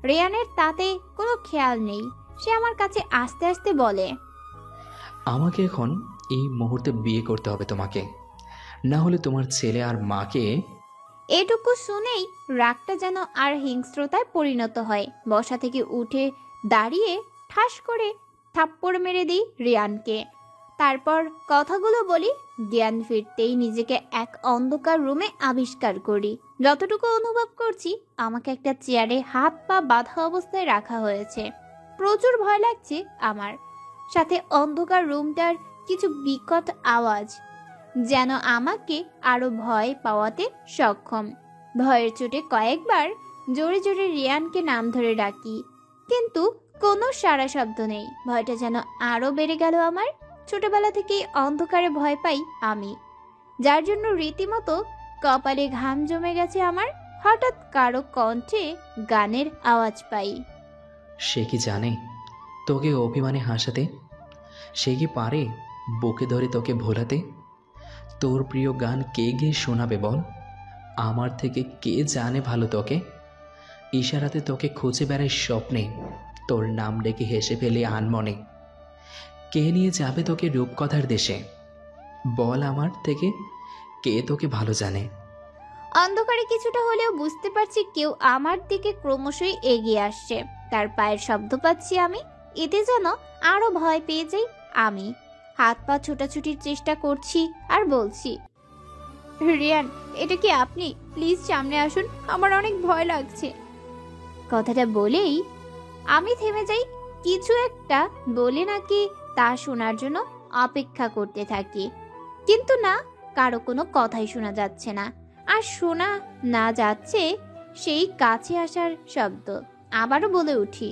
রেয়ানের তাতে কোনো খেয়াল নেই। সে আমার কাছে আস্তে আস্তে বলে, আমাকে এখন এই মুহূর্তে বিয়ে করতে হবে তোমাকে, না হলে তোমার ছেলে আর মাকে। এটুকু শুনেই রাগটা যেন আর হিংস্রতায় পরিণত হয়। বসা থেকে উঠে দাঁড়িয়ে ঠাস করে থাপ্পড় মেরে দিই রিয়ানকে। তারপর কথাগুলো বলি। জ্ঞান ফিরতেই নিজেকে এক অন্ধকার রুমে আবিষ্কার করি। যতটুকু অনুভব করছি, আমাকে একটা চেয়ারে হাত পা বাঁধা অবস্থায় রাখা হয়েছে। প্রচুর ভয় লাগছে আমার। সাথে অন্ধকার রুমটার কিছু বিকট আওয়াজ যেন আমাকে আরো ভয় পাওয়াতে সক্ষম। ভয়ের চোটে কয়েকবার জোরে জোরে রিয়ানকে নাম ধরে ডাকি, কিন্তু কোনো সাড়া শব্দ নেই। ভয়টা যেন আরো বেড়ে গেল আমার। ছোটবেলা থেকেই অন্ধকারে ভয় পাই আমি, যার জন্য রীতিমতো কপালে ঘাম জমে গেছে আমার। হঠাৎ কারো কণ্ঠে গানের আওয়াজ পাই। সে কি জানে তোকে অভিমানে হাসাতে? সে কি পারে বুকে ধরে তোকে ভোলাতে? তোর প্রিয় গান কে গিয়ে শোনাবে বল? আমার থেকে কে জানে ভালো তোকে? ইশারাতে তোকে খুঁজে বেড়ায় স্বপ্নে, তোর নাম ডেকে হেসে ফেলে আনমনে। কে নিয়ে যাবে তোকে রূপকথার দেশে? বল আমার থেকে কে তোকে ভালো জানে? অন্ধকারে কিছুটা হলেও বুঝতে পারছি কেউ আমার দিকে ক্রমশই এগিয়ে আসছে। তার পায়ের শব্দ পাচ্ছি আমি। এতে যেন আরো ভয় পেয়ে যাই আমি। হাত পা ছোটাছুটির চেষ্টা করছি আর বলছি, রিয়ান, এটা কি আপনি? প্লিজ সামনে আসুন, আমার অনেক ভয় লাগছে। কথাটা বলেই আমি থেমে যাই। কিছু একটা বলে নাকি তা শোনার জন্য অপেক্ষা করতে থাকি, কিন্তু না, কারো কোনো কথাই শোনা যাচ্ছে না। আর শোনা না যাচ্ছে সেই কাছে আসার শব্দ। আবারও বলে উঠি,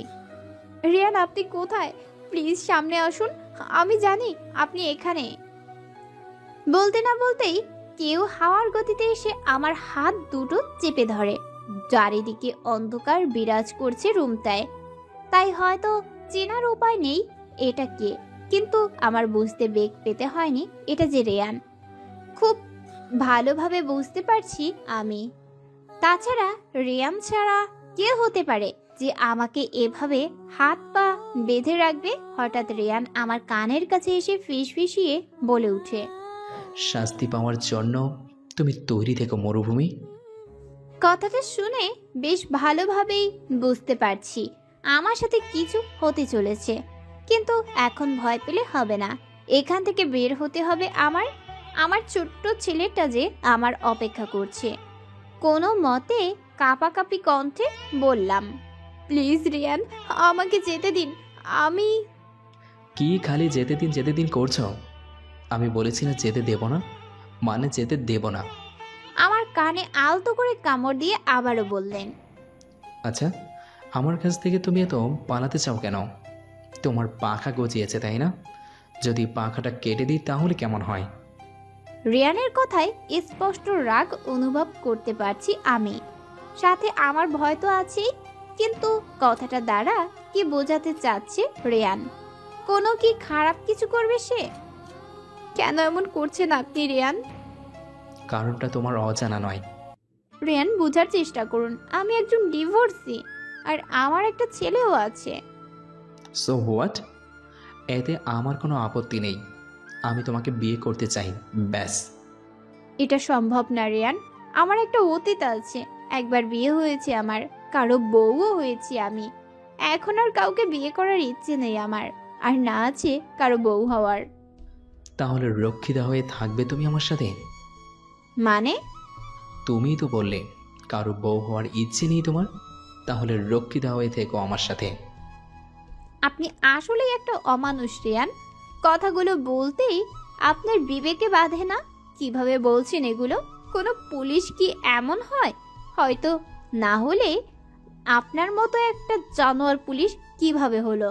রিয়ান, আপনি কোথায়? প্লিজ সামনে আসুন, আমি জানি আপনি এখানে। বলতে না বলতেই কেউ হাওয়ার গতিতে এসে আমার হাত দুটো চেপে ধরে। চারিদিকে অন্ধকার বিরাজ করছে রুমটায়, তাই হয়তো চেনার উপায় নেই এটা কে, কিন্তু আমার বুঝতে বেগ পেতে হয়নি এটা যে রেয়ান। খুব ভালোভাবে বুঝতে পারছি আমি। তাছাড়া রেয়ান ছাড়া কে হতে পারে যে আমাকে এভাবে হাত পা বেঁধে রাখবে? হঠাৎ রেয়ান আমার কানের কাছে এসে ফিসফিসিয়ে বলে উঠে, শাস্তি পাওয়ার জন্য তুমি তৈরি থেকো মরুভূমি। কথাটা শুনে বেশ ভালোভাবেই বুঝতে পারছি আমার সাথে কিছু হতে চলেছে, কিন্তু এখন ভয় পেলে হবে না। এখান থেকে বের হতে হবে আমার ছোট্ট ছেলেটা যে আমার অপেক্ষা করছে। কোনো মতে কাঁপাকাঁপি কণ্ঠে বললাম, প্লিজ রিয়ান, আমাকে যেতে দিন। আমি কি খালি যেতে দিন করছো? আমি বলেছি না যেতে দেব না, মানে যেতে দেব না। আমার কানে আলতো করে কামড় দিয়ে আবারও বললেন, আচ্ছা, আমার কাছ থেকে তুমি এত পালাতে চাও কেন? তোমার পাখা গজিয়েছে তাই না? যদি পাখাটা কেটে দিই তাহলে কেমন হয়? রিয়ানের কথায় স্পষ্ট রাগ অনুভব করতে পারছি আমি, সাথে আমার ভয় তো আছেই। কিন্তু কথাটা দ্বারা কি বোঝাতে চাচ্ছে রিয়ান? কোনো কি খারাপ কিছু করবে সে? কেন এমন করছেন আপনি রিয়ান? কারণটা তোমার অজানা নয়। রিয়ান, বোঝার চেষ্টা করুন, আমি একজন ডিভোর্সি, আর আমার একটা ছেলেও আছে। So what? এতে আমার কোনো আপত্তি নেই। আমি তোমাকে বিয়ে করতে চাই, ব্যাস। এটা সম্ভব না রিয়ান। আমার একটা অতীত আছে, একবার বিয়ে হয়েছে আমার, কারো বউও হয়েছি আমি। এখন আর কাউকে বিয়ে করার ইচ্ছে নেই আমার, আর না আছে কারো বউ হওয়ার। তাহলে রক্ষিতা হয়ে থাকবে তুমি আমার সাথে? মানে? তুমিই তো বললে কারো বউ হওয়ার ইচ্ছে নেই তোমার, তাহলে রক্ষিতা হয়ে থেকো আমার সাথে। আপনি আসলেই একটা অমানুষ রিয়ান। কথাগুলো বলতেই আপনার বিবেকে বাঁধে না? কিভাবে বলছেন এগুলো? কোনো পুলিশ কি এমন হয়? হয়তো না হলে আপনার মতো একটা জানোয়ার পুলিশ কিভাবে হলো?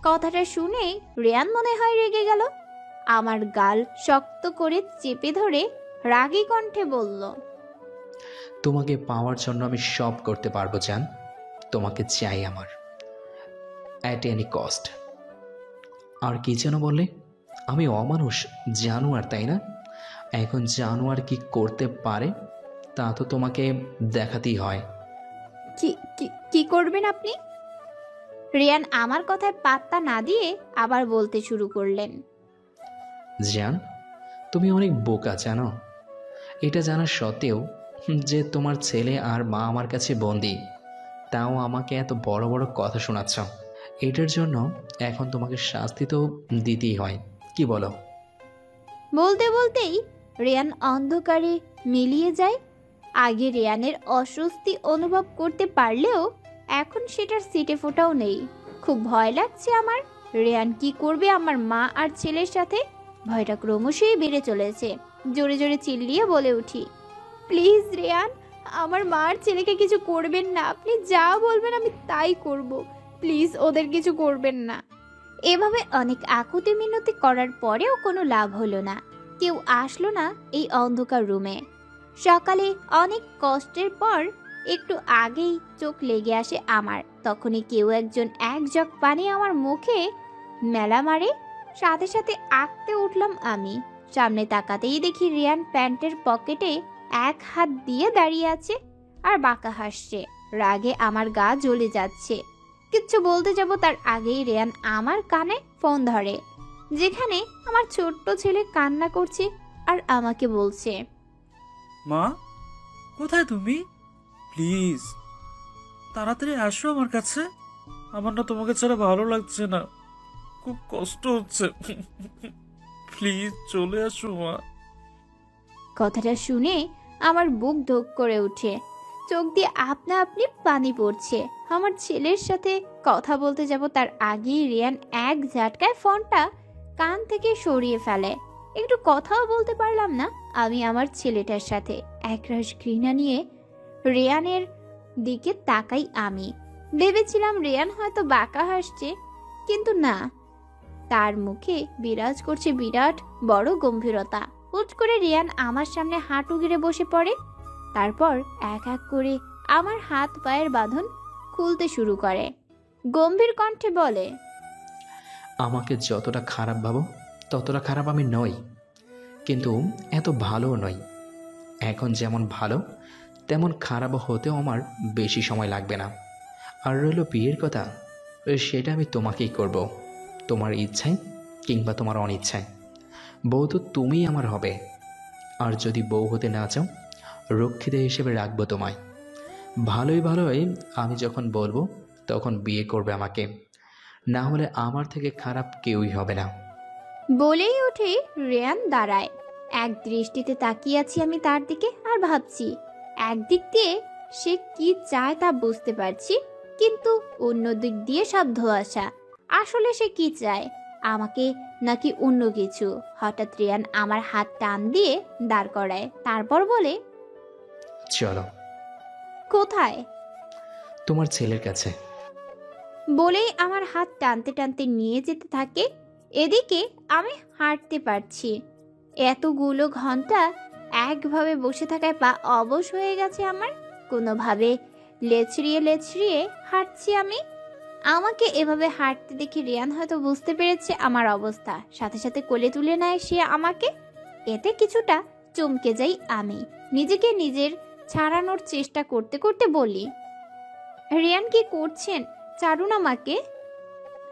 কথাটা শুনে রিয়ান মনে হয় রেগে গেল। আমার গাল শক্ত করে চেপে ধরে রাগী কণ্ঠে বলল, তোমাকে পাওয়ার জন্য আমি সব করতে পারবো জান। তোমাকে চাই আমার, অ্যাট এনি কস্ট। আর কি যেন বললে? আমি অমানুষ, জানোয়ার, তাই না? এখন জানোয়ার কি করতে পারে তা তো তোমাকে দেখাতেই হয়। কি কি কি করবেন আপনি? রিয়ান আমার কথায় পাত্তা না দিয়ে আবার বলতে শুরু করলেন, জান, তুমি অনেক বোকা জানো। এটা জানা সত্ত্বেও যে তোমার ছেলে আর মা আমার কাছে বন্দি, তাও আমাকে এত বড় বড় কথা শোনাচ্ছ। এটার জন্য এখন তোমাকে শাস্তি তো দিতেই হয়, কি বলো? বলতে বলতেই রিয়ান অন্ধকারে মিলিয়ে যায়। আগে রিয়ানের অস্বস্তি অনুভব করতে পারলেও এখন সেটার সিটে ফোটাও নেই। খুব ভয় লাগছে আমার। রিয়ান কি করবে আমার মা আর ছেলের সাথে? ভয়টা ক্রমশই বেড়ে চলেছে। জোরে জোরে চিল্লিয়ে বলে উঠি, প্লিজ রিয়ান, আমার মা আর ছেলেকে কিছু করবেন না। আপনি যা বলবেন আমি তাই করব। প্লিজ ওদের কিছু করবেন না। এভাবে অনেক আকুতি মিনতি করার পরেও কোনো লাভ হলো না। কেউ আসলো না এই অন্ধকার রুমে। সকালে অনেক কষ্টের পর একটু আগেই চোখ লেগে আসে আমার। তখনই কেউ একজন এক জগ পানি আমার মুখে মেলা মারে। সাথে সাথে আঁকতে উঠলাম আমি। সামনে তাকাতেই দেখি রিয়ান প্যান্টের পকেটে এক হাত দিয়ে দাঁড়িয়ে আছে আর বাঁকা হাসছে। রাগে আমার গা জ্বলে যাচ্ছে। কিচ্ছু বলতে যাব তার আগেই রিয়ান আমার কানে ফোন ধরে, যেখানে আমার ছোট্ট ছেলে কান্না করছে আর আমাকে বলছে, মা, কোথায় তুমি? প্লিজ তাড়াতাড়ি আসো আমার কাছে। আমার না তোমাকে ছাড়া ভালো লাগছে না, খুব কষ্ট হচ্ছে। প্লিজ চলে আসো মা। কথাটা শুনে আমার বুক ধক করে ওঠে। চোখ দিয়ে আপনা আপনি পানি পড়ছে। আমার ছেলের সাথে কথা বলতে যাব তার আগেই রিয়ান এক ঝাটকায় ফোনটা কান থেকে সরিয়ে ফেলে। একটু কথাও বলতে পারলাম না আমি আমার ছেলেটার সাথে। একরাশ ঘৃণা নিয়ে রিয়ানের দিকে তাকাই আমি। ভেবেছিলাম রিয়ান হয়তো বাঁকা হাসছে, কিন্তু না, তার মুখে বিরাজ করছে বিরাট বড় গম্ভীরতা। হুট করে রিয়ান আমার সামনে হাঁটু গেড়ে বসে পড়ে। তারপর এক এক করে আমার হাত পায়ের বাঁধন খুলতে শুরু করে। গম্ভীর কণ্ঠে বলে, আমাকে যতটা খারাপ ভাবো ততটা খারাপ আমি নই, কিন্তু এত ভালোও নই। এখন যেমন ভালো তেমন খারাপও হতেও আমার বেশি সময় লাগবে না। আর রইল বিয়ের কথা, সেটা আমি তোমাকেই করব, তোমার ইচ্ছায় কিংবা তোমার অনিচ্ছায়। বউ তো তুমিই আমার হবে। আর যদি বউ হতে না চাও, রক্ষিতা হিসেবে রাখবো তোমায়। ভালোই আমি যখন বলবো তখন বিয়ে করবে আমাকে, না হলে আমার থেকে খারাপ কেউই হবে না। বলেই উঠে রিয়ান দাঁড়ায়। এক দৃষ্টিতে তাকিয়ে আছি আমি তার দিকে আর ভাবছি একদিক দিয়ে সে কি চায় তা বুঝতে পারছি, কিন্তু অন্য দিক দিয়ে সব ধোঁয়াশা। আসলে সে কি চায়, আমাকে নাকি অন্য কিছু? হঠাৎ রিয়ান আমার হাত টান দিয়ে দাঁড় করায়, তারপর বলে, চলো। কোথায়? তোমার ছেলের কাছে। বলেই আমার হাত টানতে টানতে নিয়ে যেতে থাকে। এদিকে আমি হাঁটতে পারছি। এতগুলো ঘন্টা একভাবে বসে থাকায় পা অবশ হয়ে গেছে আমার। কোনোভাবে লেছড়িয়ে লেছড়িয়ে হাঁটছি আমি। আমাকে এভাবে হাঁটতে দেখে রিয়ান হয়তো বুঝতে পেরেছে আমার অবস্থা, সাথে সাথে কোলে তুলে নেয় সে আমাকে। এতে কিছুটা চমকে যাই আমি, নিজেকে নিজের ছাড়ানোর চেষ্টা করতে করতে বলি, রিয়ান কি করছেন, ছাড়ুন আমাকে।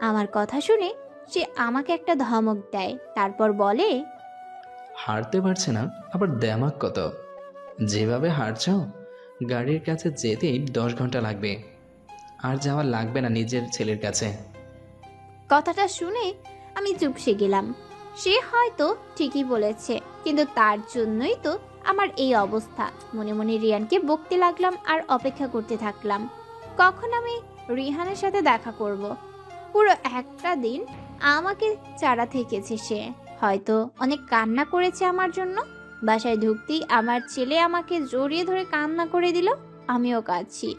আমার কথা শুনে সে আমাকে একটা ধমক দেয়, তারপর বলে, হাঁটতে পারছে না, আবার দেমাক কত! যেভাবে হাঁটছ গাড়ির কাছে যেতেই 10 ঘন্টা লাগবে। আর যাওয়া লাগবে না নিজের ছেলের কাছে। কথাটা শুনে আমি চুপসে গেলাম। সে হয়তো ঠিকই বলেছে, কিন্তু তার জন্যই তো আমার এই অবস্থা। মনে মনে রিয়ানকে বকতে লাগলাম আর অপেক্ষা করতে থাকলাম কখন আমি রিহানের সাথে দেখা করব। পুরো একটা দিন আমাকে চারা থেকেছে সে, হয়তো অনেক কান্না করেছে আমার জন্য। বাসায় ঢুকতেই আমার ছেলে আমাকে জড়িয়ে ধরে কান্না করে দিল, আমিও কাঁদছি।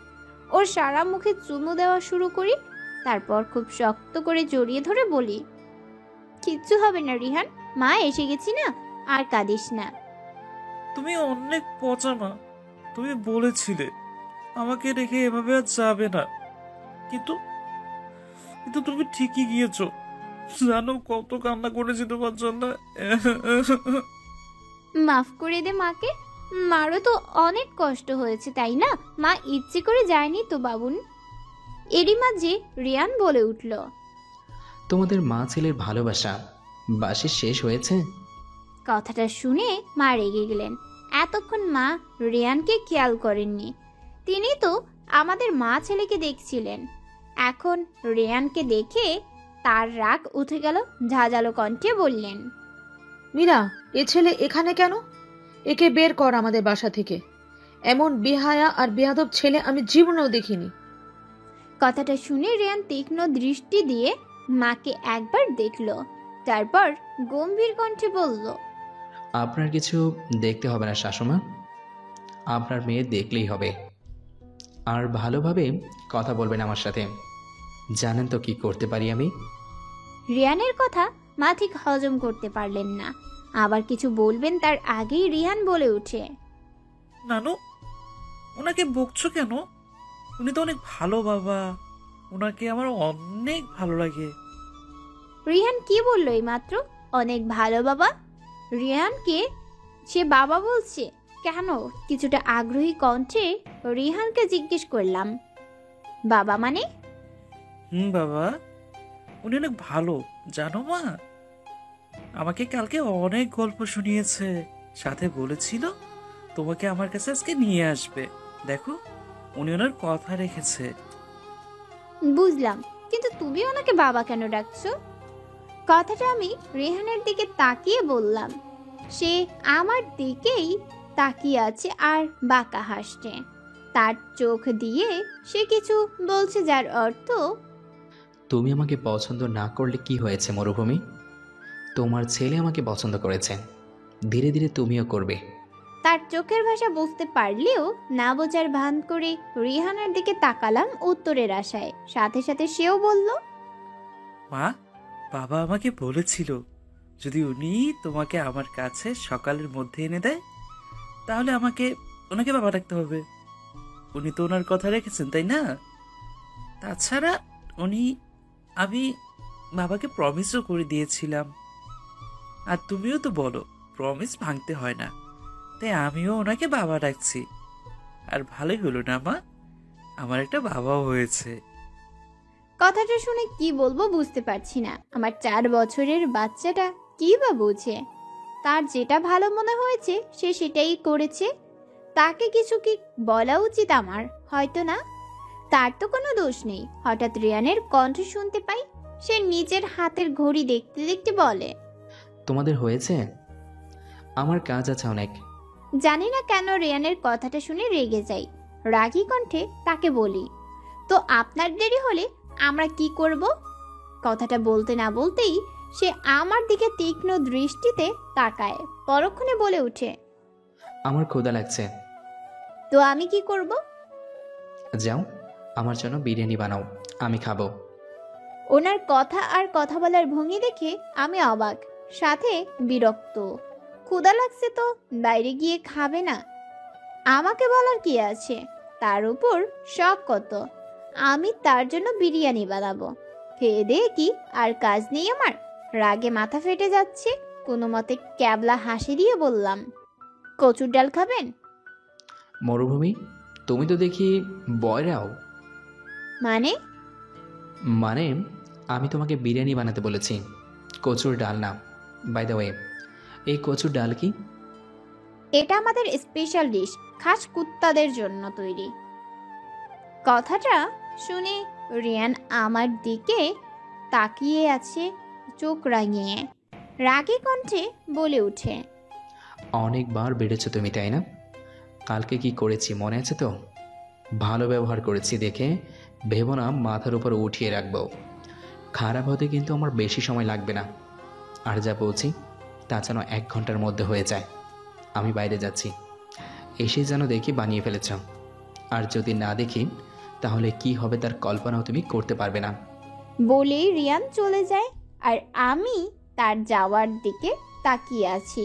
ওর সারা মুখে চুমু দেওয়া শুরু করি, তারপর খুব শক্ত করে জড়িয়ে ধরে বলি, কিচ্ছু হবে না রিহান, মা এসে গেছি না, আর কাঁদিস না। তুমি অনেক পচা মা, তুমি বলেছিলে আমাকে রেখে এভাবে আর যাবে না, কিন্তু কিন্তু তুমি ঠিকই গিয়েছো। জানো কত কান্না করেছি তোমার জন্য। মাফ করে দে মাকে, মারও তো অনেক কষ্ট হয়েছে তাই না, মা ইচ্ছে করে যায়নি তো বাবুন। এরই মাঝে রিয়ান বলে উঠল, তোমাদের মা ছেলের ভালোবাসা বাসি শেষ হয়েছে? কথাটা শুনে মা রেগে গেলেন। এতক্ষণ মা রিয়ানকে খেয়াল করেননি, তিনি তো আমাদের মা ছেলেকে দেখছিলেন। এখন রিয়ানকে দেখে তার রাগ উঠে গেল, ঝাঁঝালো কণ্ঠে বললেন, মীরা, এ ছেলে এখানে কেন? একে বের কর আমাদের বাসা থেকে। এমন বেহায়া আর বেয়াদব ছেলে আমি জীবনেও দেখিনি। কথাটা শুনে রিয়ান তীক্ষ্ণ দৃষ্টি দিয়ে মাকে একবার দেখল, তারপর গম্ভীর কণ্ঠে বলল, আপনার কিছু দেখতে হবে না শাশুমা, আপনার মেয়ে দেখলেই হবে। আর ভালোভাবে কথা বলবেন আমার সাথে। জানেন তো কি করতে পারি আমি। রিয়ানের কথা মা ঠিক হজম করতে পারলেন না, আবার কিছু বলবেন তার আগেই রিহান বলে উঠে, নানু, ওনাকে বকছো কেন? উনি তো অনেক ভালো বাবা, ওনাকে আমার অনেক ভালো লাগে। রিহান কি বললো এই মাত্র? অনেক ভালো বাবা? রিহানকে সে বাবা বলছে কেন? কিছুটা আগ্রহী কণ্ঠে রিহানকে জিজ্ঞেস করলাম, বাবা মানে? বাবা, উনি অনেক ভালো জানো মা। আমাকে কালকে অনেক গল্প শুনিয়েছে, সাথে বলেছিল তোমাকে আমার কাছে আজকে নিয়ে আসবে। দেখো, উনি ওনার কথা রেখেছে। বুঝলাম, কিন্তু তুমি ওনাকে বাবা কেন ডাকছো? কথাটা আমি রেহানের দিকে তাকিয়ে বললাম। সে আমার দিকেই তাকিয়ে আছে আর বাঁকা হাসছে। তার চোখ দিয়ে সে কিছু বলছে যার অর্থ, তুমি আমাকে পছন্দ না করলে কি হয়েছে মরুভূমি? তোমার ছেলে আমাকে পছন্দ করেছে, ধীরে ধীরে তুমিও করবে। তার চোখের ভাষা বুঝতে পারলেও না বোঝার ভান করে রিহানের দিকে তাকালাম উত্তরের আশায়। সাথে সাথে সেও বলল, মা, বাবা আমাকে বলেছিল যদি উনি তোমাকে আমার কাছে সকালের মধ্যে এনে দেয়, তাহলে ওনাকে বাবা ডাকতে হবে। উনি তো ওনার কথা রেখেছেন, তাই না? তাছাড়া আমি বাবাকে প্রমিসও করে দিয়েছিলাম। আর তুমিও তো বলো প্রমিস ভাঙতে হয় না, তাই আমিও ওনাকে বাবা ডাকছি। আর ভালোই হলো না মা, আমার একটা বাবাও হয়েছে। কথাটা শুনে কি বলবো বুঝতে পারছি না। আমার 4 বছরের বাচ্চাটা কি বা বোঝে? তার যেটা ভালো মনে হয়েছে সে সেটাই করেছে। তাকে কিছু কি বলা উচিত আমার? হয়তো না, তার তো কোনো দোষ নেই। হঠাৎ রিয়ানের কণ্ঠ শুনতে পাই, সে নিজের হাতের ঘড়ি দেখতে দেখতে বলে, তোমাদের হয়েছে? আমার কাজ আছে অনেক, জানি না কেন রেয়ানের কথাটা শুনে রেগে যাই। রাগী কণ্ঠে তাকে বলি, তো আপনার দেরি হলে আমরা কি করব? কথাটা বলতে না বলতেই সে আমার দিকে তীক্ষ্ণ দৃষ্টিতে তাকায়, পরক্ষণে বলে ওঠে, আমার ক্ষুধা লাগছে। তো আমি কি করব? যাও, আমার জন্য বিরিয়ানি বানাও, আমি খাবো। ওনার কথা আর কথা বলার ভঙ্গি দেখে আমি অবাক, সাথে বিরক্ত। ক্ষুধা লাগছে তো বাইরে গিয়ে খাবে না? আমাকে বলার কি আছে? তার উপর শখ কত, আমি তার জন্য বিরিয়ানি বানাবো। খেয়ে দিয়ে কি আর কাজ নেই আমার? রাগে মাথা ফেটে যাচ্ছে। কোনো মতে ক্যাবলা হাসি দিয়ে বললাম, কচুর ডাল খাবেন? মরুভূমি, তুমি তো দেখি বয়রাও। মানে? মানে আমি তোমাকে বিরিয়ানি বানাতে বলেছি, কচুর ডাল না। বাই দ্য ওয়ে, এই কচুর ডাল কি? এটা আমাদের স্পেশাল ডিশ, খাস কুত্তাদের জন্য তৈরি। কথাটা শুনে রিয়ান আমার দিকে তাকিয়ে আছে চোখ রাঙিয়ে। রাগী কণ্ঠে বলে ওঠে, অনেকবার বেড়েছো তুমি, তাই না? কালকে কি করেছি মনে আছে তো? ভালো ব্যবহার করেছি দেখে ভেবো না মাথার উপর উঠিয়ে রাখবো। খারাপ হতে কিন্তু আমার বেশি সময় লাগবে না। আর যা বলছি তা যেন 1 ঘন্টার মধ্যে হয়ে যায়। আমি বাইরে যাচ্ছি, এসে যেন দেখি বানিয়ে ফেলেছ। আর যদি না দেখি তাহলে কি হবে তার কল্পনাও তুমি করতে পারবে না। বলেই রিয়ান চলে যায় আর আমি তার যাওয়ার দিকে তাকিয়ে আছি।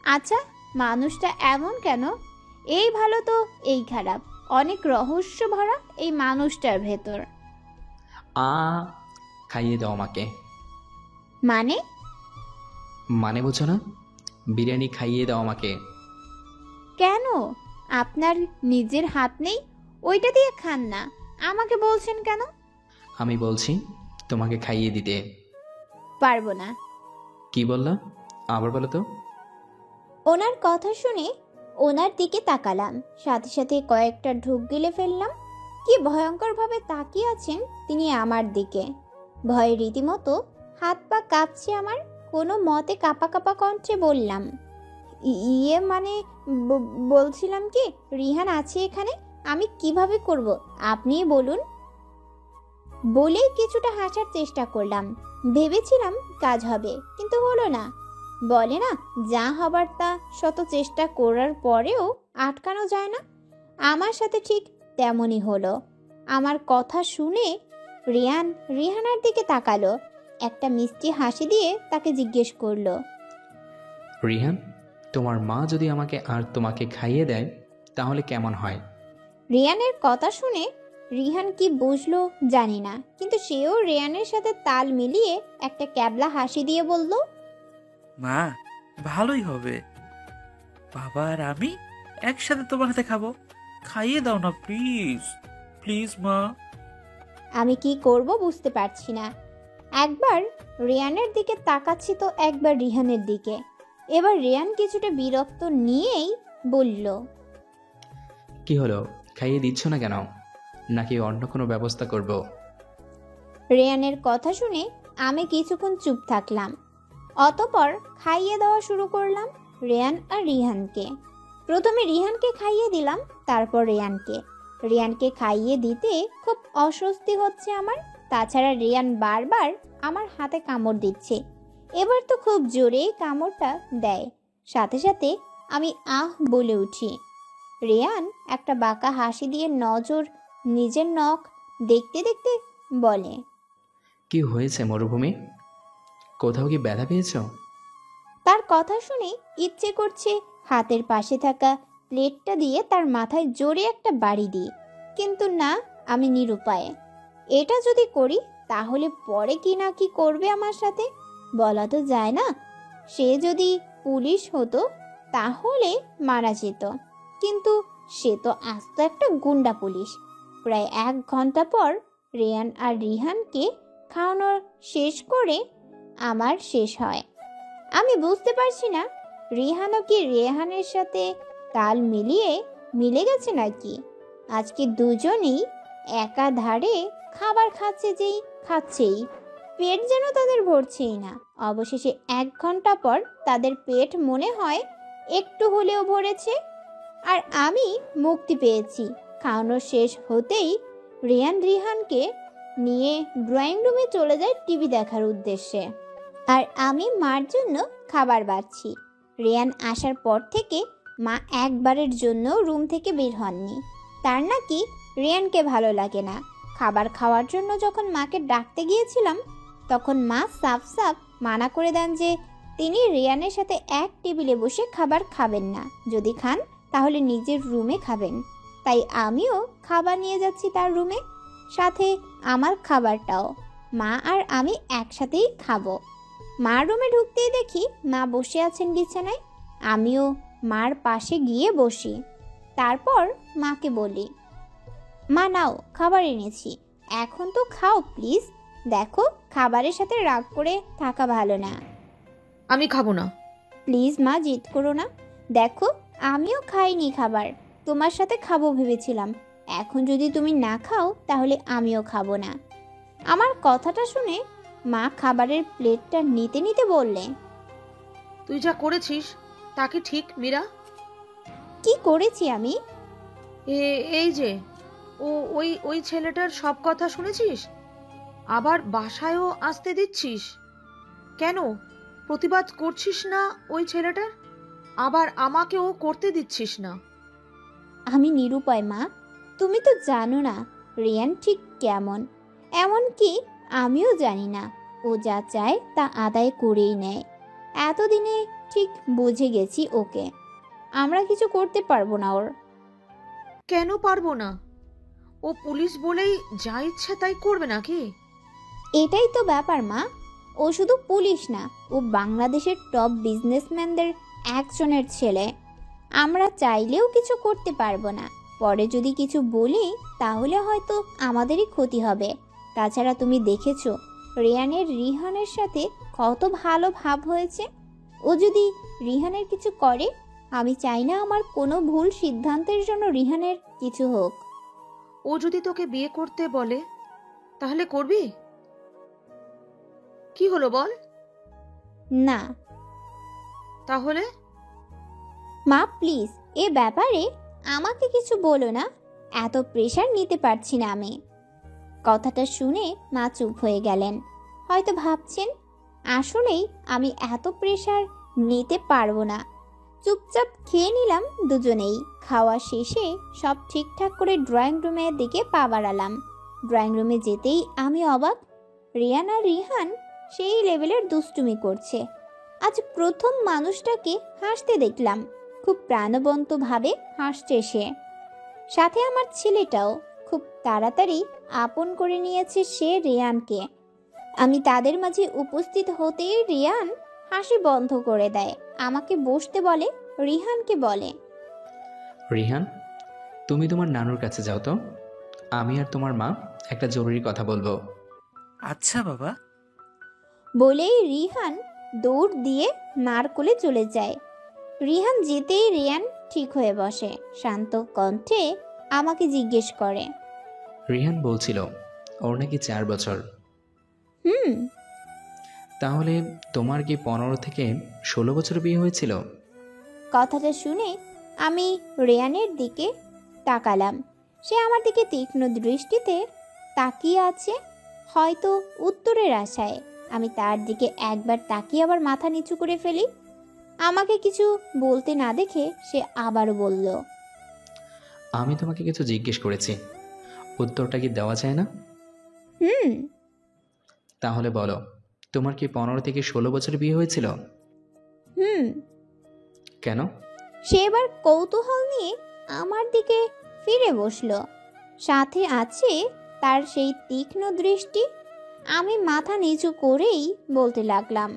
আচ্ছা, মানুষটা এমন কেন? এই ভালো তো এই খারাপ, অনেক রহস্য ভরা এই মানুষটার ভেতর। আ খাইয়ে দাও আমাকে। মানে? মানে বুঝো না? বিরিয়ানি খাইয়ে দাও আমাকে। কেন? আপনার নিজের হাত নেই? ওইটা দিয়ে খান না, আমাকে বলছেন কেন? আমি বলছি তোমাকে খাইয়ে দিতে। পারবো না। কি বললা? আবার বলো তো। ওনার কথা শুনে ওনার দিকে তাকালাম, সাথে সাথে কয়েকটা ঢোক গিলে ফেললাম। কি ভয়ঙ্করভাবে তাকিয়ে আছেন তিনি আমার দিকে। ভয়ে রীতিমতো হাত পা কাঁপছে আমার। কোনো মতে কাঁপা কাঁপা কণ্ঠে বললাম, ইয়ে মানে বলছিলাম কি, রিহান আছে এখানে, আমি কিভাবে করব আপনিই বলুন। বলেই কিছুটা হাসার চেষ্টা করলাম। ভেবেছিলাম কাজ হবে, কিন্তু হলো না। বলে না, যা হবার তা শত চেষ্টা করার পরেও আটকানো যায় না। আমার সাথে ঠিক তেমনই হলো। আমার কথা শুনে রিহানার দিকে তাকালো, একটা মিষ্টি হাসি দিয়ে তাকে জিজ্ঞেস করলো, রিহান, তোমার মা যদি আমাকে আর তোমাকে খাইয়ে দেয় তাহলে কেমন হয়? রিয়ানের কথা শুনে রিহান কি বুঝলো জানি না, কিন্তু সেও রিয়ানের সাথে তাল মিলিয়ে একটা ক্যাবলা হাসি দিয়ে বলল, মা, ভালোই হবে। বাবা আর আমি একসাথে তোমার হাতে খাবো। খাইয়ে দাও না প্লিজ, প্লিজ মা। আমি কি করব বুঝতে পারছি না। একবার রিয়ানের দিকে তাকাচ্ছি তো একবার রিহানের দিকে। এবার রিয়ান কিছুটা বিরক্ত নিয়েই বলল, কি হলো, খাইয়ে দিচ্ছ না কেন? নাকি অন্য কোনো ব্যবস্থা করব? রিয়ানের কথা শুনে আমি কিছুক্ষণ চুপ থাকলাম। অতঃপর খাইয়ে দেওয়া শুরু করলাম রিয়ান আর রিহানকে। প্রথমে রিহানকে খাইয়ে দিলাম, তারপর রিয়ানকে। রিয়ানকে খাইয়ে দিতে খুব অস্বস্তি হচ্ছে আমার। তাছাড়া রিয়ান বারবার আমার হাতে কামড় দিচ্ছে। এবার তো খুব জোরেই কামড়টা দেয়। সাথে সাথে আমি আহ বলে উঠি। রিয়ান একটা বাঁকা হাসি দিয়ে নজর নিজের নখ দেখতে দেখতে বলে, কি হয়েছে মরুভূমি? কোথাও কি ব্যথা পেয়েছো? তার কথা শুনে ইচ্ছে করছে হাতের পাশে থাকা প্লেটটা দিয়ে তার মাথায় জোরে একটা বাড়ি দিই, কিন্তু না, আমি নিরুপায়। এটা যদি করি তাহলে পরে কি না কি করবে আমার সাথে বলা তো যায় না। সে যদি পুলিশ হতো তাহলে মারা যেত, কিন্তু সে তো আস্ত একটা গুন্ডা পুলিশ। প্রায় 1 ঘন্টা পর রেয়ান আর রিহানকে খাওয়ানো শেষ করে আমার শেষ হয়। আমি বুঝতে পারছি না রিহানও কি রেহানের সাথে তাল মিলে গেছে নাকি। আজকে দুজনেই একাধারে খাবার খাচ্ছে, যেই খাচ্ছেই পেট যেন তাদের ভরছেই না। অবশেষে 1 ঘন্টা পর তাদের পেট মনে হয় একটু হলেও ভরেছে। আর আমি মুক্তি পেয়েছি। খাওয়ানো শেষ হতেই রিহানকে নিয়ে ড্রয়িং রুমে চলে যায় টিভি দেখার উদ্দেশ্যে। আর আমি মার জন্য খাবার বাড়ছি। রিয়ান আসার পর থেকে মা একবারের জন্য রুম থেকে বের হননি। তার নাকি রিয়ানকে ভালো লাগে না। খাবার খাওয়ার জন্য যখন মাকে ডাকতে গিয়েছিলাম, তখন মা সাফ সাফ মানা করে দেন যে তিনি রিয়ানের সাথে এক টেবিলে বসে খাবার খাবেন না। যদি খান তাহলে নিজের রুমে খাবেন। তাই আমিও খাবার নিয়ে যাচ্ছি তার রুমে, সাথে আমার খাবারটাও। মা আর আমি একসাথেই খাবো। মার রুমে ঢুকতেই দেখি মা বসে আছেন বিছানায়। আমিও মার পাশে গিয়ে বসি। তারপর মাকে বলি, মা নাও, খাবার এনেছি, এখন তো খাও প্লিজ। দেখো, খাবারের সাথে রাগ করে থাকা ভালো না। আমি খাবো না। প্লিজ মা, জিদ করো না। দেখো, আমিও খাইনি খাবার, তোমার সাথে খাবো ভেবেছিলাম। এখন যদি তুমি না খাও তাহলে আমিও খাবো না। আমার কথাটা শুনে মা খাবারের প্লেটটা নিতে নিতে বললে, তুই যা করেছিস তা কি ঠিক মীরা? কি করেছি আমি? এই যে ওই ছেলেটার সব কথা শুনেছিস, আবার বাসায়ও আসতে দিচ্ছিস কেন? প্রতিবাদ করছিস না ওই ছেলেটার, আবার আমাকেও করতে দিচ্ছিস না। আমি নিরুপায় মা, তুমি তো জানো না রিয়ান ঠিক কেমন। এমনকি আমিও জানি না, ও যা চায় তা আদায় করেই নেয়। এতদিনে ঠিক বুঝে গেছি ওকে। আমরা কিছু করতে পারবো না ওর। কেন পারবো না? ও পুলিশ বলেই যা ইচ্ছে তাই করবে নাকি? এটাই তো ব্যাপার মা, ও শুধু পুলিশ না, ও বাংলাদেশের টপ বিজনেসম্যানদের একজনের ছেলে। আমরা চাইলেও কিছু করতে পারবো না। পরে যদি কিছু বলি তাহলে হয়তো আমাদেরই ক্ষতি হবে। তাছাড়া তুমি দেখেছো রিহানের সাথে কত ভালো ভাব হয়েছে। ও যদি রিহানের কিছু করে, আমি চাই না আমার কোনো ভুল সিদ্ধান্তের জন্য রিহানের কিছু হোক। ও যদি তোকে বিয়ে করতে বলে তাহলে করবি? কি হলো বল? না। তাহলে? মা প্লিজ, এ ব্যাপারে আমাকে কিছু বলো না। এত প্রেশার নিতে পারছি না আমি। কথাটা শুনে মা চুপ হয়ে গেলেন। হয়তো ভাবছেন আসলেই আমি এত প্রেশার নিতে পারবো না। চুপচাপ খেয়ে নিলাম দুজনেই। খাওয়া শেষে সব ঠিকঠাক করে ড্রয়িং রুমের দিকে পা বাড়ালাম। ড্রয়িং রুমে যেতেই আমি অবাক, রিয়ান আর রিহান সেই লেভেলের দুষ্টুমি করছে। আজ প্রথম মানুষটাকে হাসতে দেখলাম। খুব প্রাণবন্তভাবে হাসছে সে। সাথে আমার ছেলেটাও খুব তাড়াতাড়ি আপন করে নিয়েছে সে রিয়ানকে। আমি তাদের মাঝে উপস্থিত হতেই রিয়ান হাসি বন্ধ করে দেয়, আমাকে বসতে বলে, রিহানকে বলে, রিহান, তুমি তোমার নানুর কাছে যাও তো। আমি আর তোমার মা একটা জরুরি কথা বলবো। আচ্ছা বাবা। বলেই রিহান দৌড় দিয়ে মার কোলে চলে যায়। রিহান যেতেই রিয়ান ঠিক হয়ে বসে, শান্ত কণ্ঠে আমাকে জিজ্ঞেস করে, রিহান বলছিল ওর নাকি 4 বছর। হুম। তাহলে তোমার কি 15 থেকে 16 বছর বিয়ে হয়েছিল? কথাটা শুনে আমি রিয়ানের দিকে তাকালাম। সে আমার দিকে তীক্ষ্ণ দৃষ্টিতে তাকিয়ে আছে, হয়তো উত্তরের আশায়। আমি তার দিকে একবার তাকিয়ে আবার মাথা নিচু করে ফেলি। আমাকে কিছু বলতে না দেখে সে আবার বলল, আমি তোমাকে কিছু জিজ্ঞেস করেছি, উত্তরটা কি দেওয়া যায় না? হুম। তাহলে বলো, তোমার কি 15 থেকে 16 বছর বিয়ে হয়েছিল? হুম। কেন? সে এবার কৌতূহল নিয়ে আমার দিকে ফিরে বসলো। সাথে আছে তার সেই তীক্ষ্ণ দৃষ্টি। আমি মাথা নিচু করেই বলতে লাগলাম,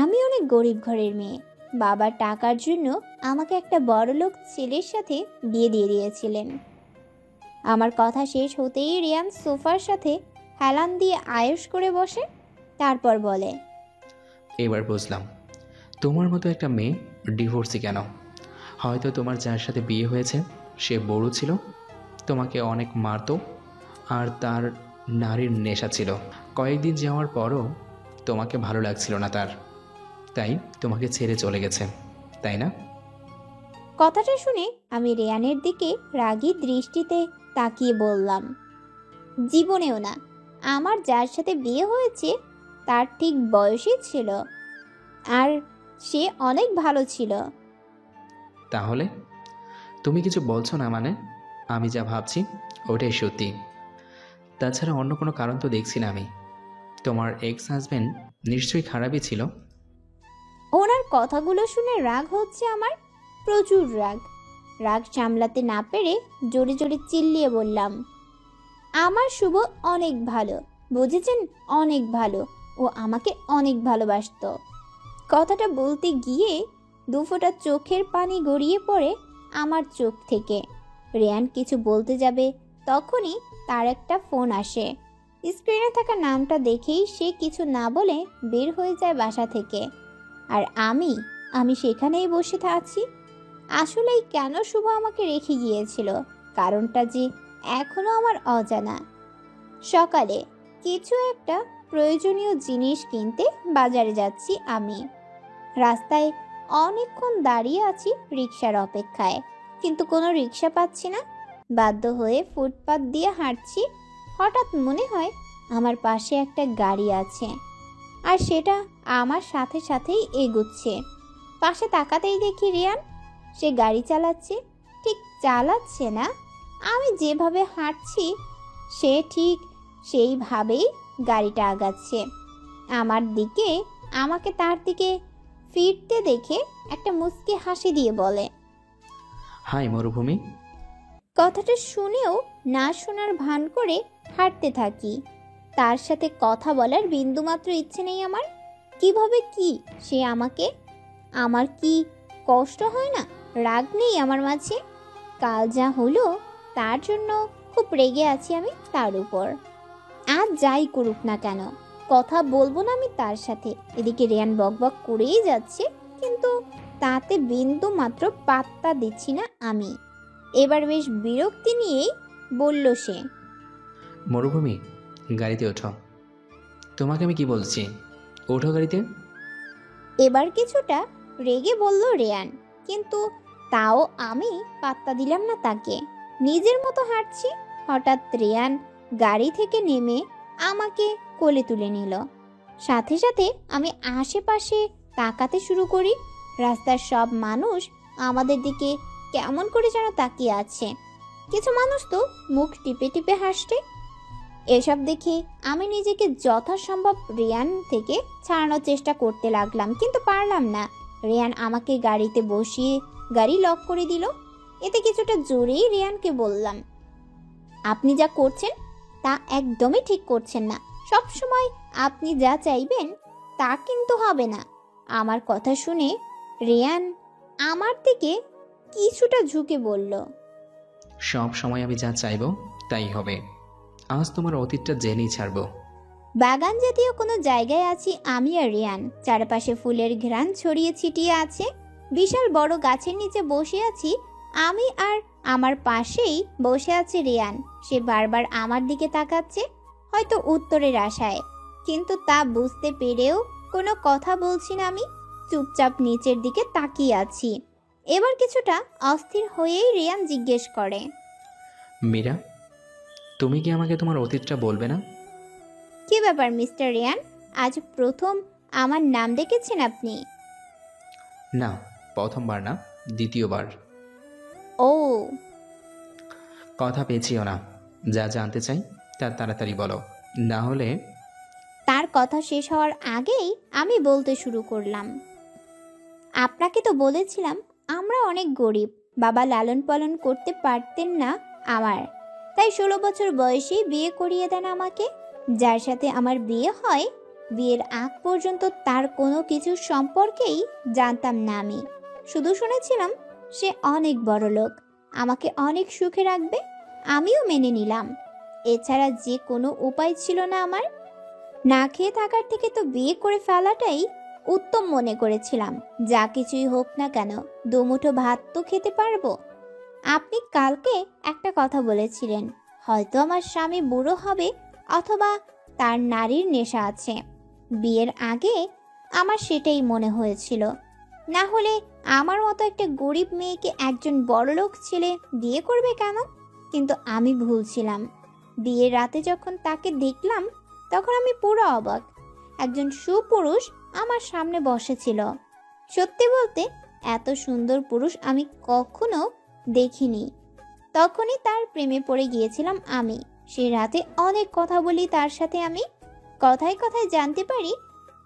আমি অনেক গরিব ঘরের মেয়ে। বাবার টাকার জন্য আমাকে একটা বড়লোক ছেলের সাথে বিয়ে দিয়ে দিয়েছিলেন। আমার কথা শেষ হতেই রিয়ান সোফার সাথে হেলান দিয়ে আয়েশ করে বসে। তারপর বলে, এবার বুঝলাম তোমার মতো একটা মেয়ে ডিভোর্সি কেন। হয়তো তোমার যার সাথে বিয়ে হয়েছে সে বড় ছিল, তোমাকে অনেক মারতো, আর তার নারীর নেশা ছিল। কয়েকদিন যাওয়ার পরও তোমাকে ভালো লাগছিল না তার, তাই তোমাকে ছেড়ে চলে গেছে। তাই না? কথাটা শুনে আমি রেয়ানের দিকে রাগী দৃষ্টিতে তাকিয়ে বললাম, জীবনেও না। আমার যার সাথে বিয়ে হয়েছে তার ঠিক বয়সই ছিল, আর সে অনেক ভালো ছিল। তাহলে তুমি কিছু বলছো না মানে? আমি যা ভাবছি ওটাই সত্যি। তাছাড়া অন্য কোনো কারণ তো দেখছি না আমি। তোমার এক্স হাজব্যান্ড নিশ্চয়ই খারাপই ছিল। ওনার কথাগুলো শুনে রাগ হচ্ছে আমার, প্রচুর রাগ। রাগ সামলাতে না পেরে জোরে জোরে চিল্লিয়ে বললাম, আমার শুভ অনেক ভালো, বুঝেছেন? অনেক ভালো। ও আমাকে অনেক ভালোবাসতো। কথাটা বলতে গিয়ে দুফোঁটা চোখের পানি গড়িয়ে পড়ে আমার চোখ থেকে। রেয়ান কিছু বলতে যাবে তখনই তার একটা ফোন আসে। স্ক্রিনে থাকা নামটা দেখেই সে কিছু না বলে বের হয়ে যায় বাসা থেকে। আর আমি সেখানেই বসে আছি। আসলেই কেন শুভ আমাকে রেখে গিয়েছিল, কারণটা যে এখনো আমার অজানা। সকালে কিছু একটা প্রয়োজনীয় জিনিস কিনতে বাজারে যাচ্ছি আমি। রাস্তায় অনেকক্ষণ দাঁড়িয়ে আছি রিকশার অপেক্ষায়, কিন্তু কোনো রিকশা পাচ্ছি না। বাধ্য হয়ে ফুটপাত দিয়ে হাঁটছি। হঠাৎ মনে হয় আমার পাশে একটা গাড়ি আছে, আর সেটা আমার সাথে সাথেই এগুচ্ছে। পাশে তাকাতেই দেখি রিয়ান, সে গাড়ি চালাচ্ছে। ঠিক চালাচ্ছে না, আমি যেভাবে হাঁটছি সে ঠিক সেইভাবেই গাড়িটা আগাচ্ছে আমার দিকে। আমাকে তার দিকে ফিরতে দেখে একটা মুচকি হাসি দিয়ে বলে, হাই মরুভূমি। কথাটা শুনেও না শোনার ভান করে হাঁটতে থাকি। তার সাথে কথা বলার বিন্দুমাত্র ইচ্ছে নেই আমার। কিভাবে কি সে আমাকে, আমার কি কষ্ট হয় না? রাগ নেই আমার মাঝে? কাল যা হলো তার জন্য খুব রেগে আছি আমি তার উপর। আজ যাই করুক না কেন কথা বলবো না আমি তার সাথে। এদিকে রেয়ান বকবক করেই যাচ্ছে, কিন্তু তাতে বিন্দু মাত্র পাত্তা দিচ্ছি না আমি। এবার বেশ বিরক্তি নিয়েই বলল সে, মরুভূমি, গাড়িতে ওঠো। তোমাকে আমি কি বলছি, ওঠো গাড়িতে। এবার কিছুটা রেগে বলল রেয়ান, কিন্তু তাও আমি পাত্তা দিলাম না তাকে। নিজের মতো হাঁটছি। হঠাৎ রেয়ান গাড়ি থেকে নেমে আমাকে কোলে তুলে নিল। সাথে সাথে আমি আশেপাশে তাকাতে শুরু করি। রাস্তার সব মানুষ আমাদের দিকে কেমন করে যেন তাকিয়ে আছে। কিছু মানুষ তো মুখ টিপে টিপে হাসছে। এসব দেখে আমি নিজেকে যথাসম্ভব রিয়ান থেকে ছাড়ানোর চেষ্টা করতে লাগলাম, কিন্তু পারলাম না। রিয়ান আমাকে গাড়িতে বসিয়ে গাড়ি লক করে দিল। এতে কিছুটা জোরেই রিয়ানকে বললাম, আপনি যা করছেন তা একদমই ঠিক করছেন না। সব সময় আপনি যা চাইবেন তা কিন্তু হবে না। আমার কথা শুনে রিয়ান আমার দিকে কিছুটা ঝুঁকে বলল, সব সময় আমি যা চাইবো তাই হবে। আজ তোমার অতীতটা জেনেই ছাড়বো। বাগান জাতীয় কোনো জায়গায় আছি আমি আর রিয়ান। চারপাশে ফুলের ঘ্রাণ ছড়িয়ে ছিটিয়ে আছে। বিশাল বড় গাছের নিচে বসে আছি আমি, আর আমার পাশেই বসে আছে রিয়ান। সে বারবার আমার দিকে তাকাচ্ছে, হয়তো উত্তরের আশায়, কিন্তু তা বুঝতে পেরেও কোনো কথা বলছি না আমি। চুপচাপ নিচের দিকে তাকিয়ে আছি। এবার কিছুটা অস্থির হয়েই রিয়ান জিজ্ঞেস করে, মীরা, তুমি কি আমাকে তোমার অতীতটা বলবে না? কি ব্যাপার মিস্টার রিয়ান, আজ প্রথম আমার নাম ডেকেছেন আপনি? না, প্রথমবার না, দ্বিতীয়বার। ও, কথা পেয়েছিও না। যা জানতে চাই তা তাড়াতাড়ি বলো, না হলে। তার কথা শেষ হওয়ার আগেই আমি বলতে শুরু করলাম, আপনাকে তো বলেছিলাম আমরা অনেক গরিব। বাবা লালন পালন করতে পারতেন না আমার, তাই 16 বছর বয়সেই বিয়ে করিয়ে দেন আমাকে। যার সাথে আমার বিয়ে হয়, বিয়ের আগ পর্যন্ত তার কোনো কিছু সম্পর্কেই জানতাম না আমি। শুধু শুনেছিলাম সে অনেক বড় লোক, আমাকে অনেক সুখে রাখবে। আমিও মেনে নিলাম। এছাড়া যে কোনো উপায় ছিল না আমার। না খেয়ে থাকার থেকে তো বিয়ে করে ফেলাটাই উত্তম মনে করেছিলাম। যা কিছুই হোক না কেন, দুমুঠো ভাত তো খেতে পারবো। আপনি কালকে একটা কথা বলেছিলেন, হয়তো আমার স্বামী বুড়ো হবে অথবা তার নারীর নেশা আছে। বিয়ের আগে আমার সেটাই মনে হয়েছিল, না হলে আমার মতো একটা গরিব মেয়েকে একজন বড়লোক ছেলে বিয়ে করবে কেন? কিন্তু আমি ভুল ছিলাম। বিয়ের রাতে যখন তাকে দেখলাম তখন আমি পুরো অবাক। একজন সুপুরুষ আমার সামনে বসেছিল। সত্যি বলতে এত সুন্দর পুরুষ আমি কখনো দেখিনি। তখনই তার প্রেমে পড়ে গিয়েছিলাম আমি। সেই রাতে অনেক কথা বলি তার সাথে আমি। কথায় কথায় জানতে পারি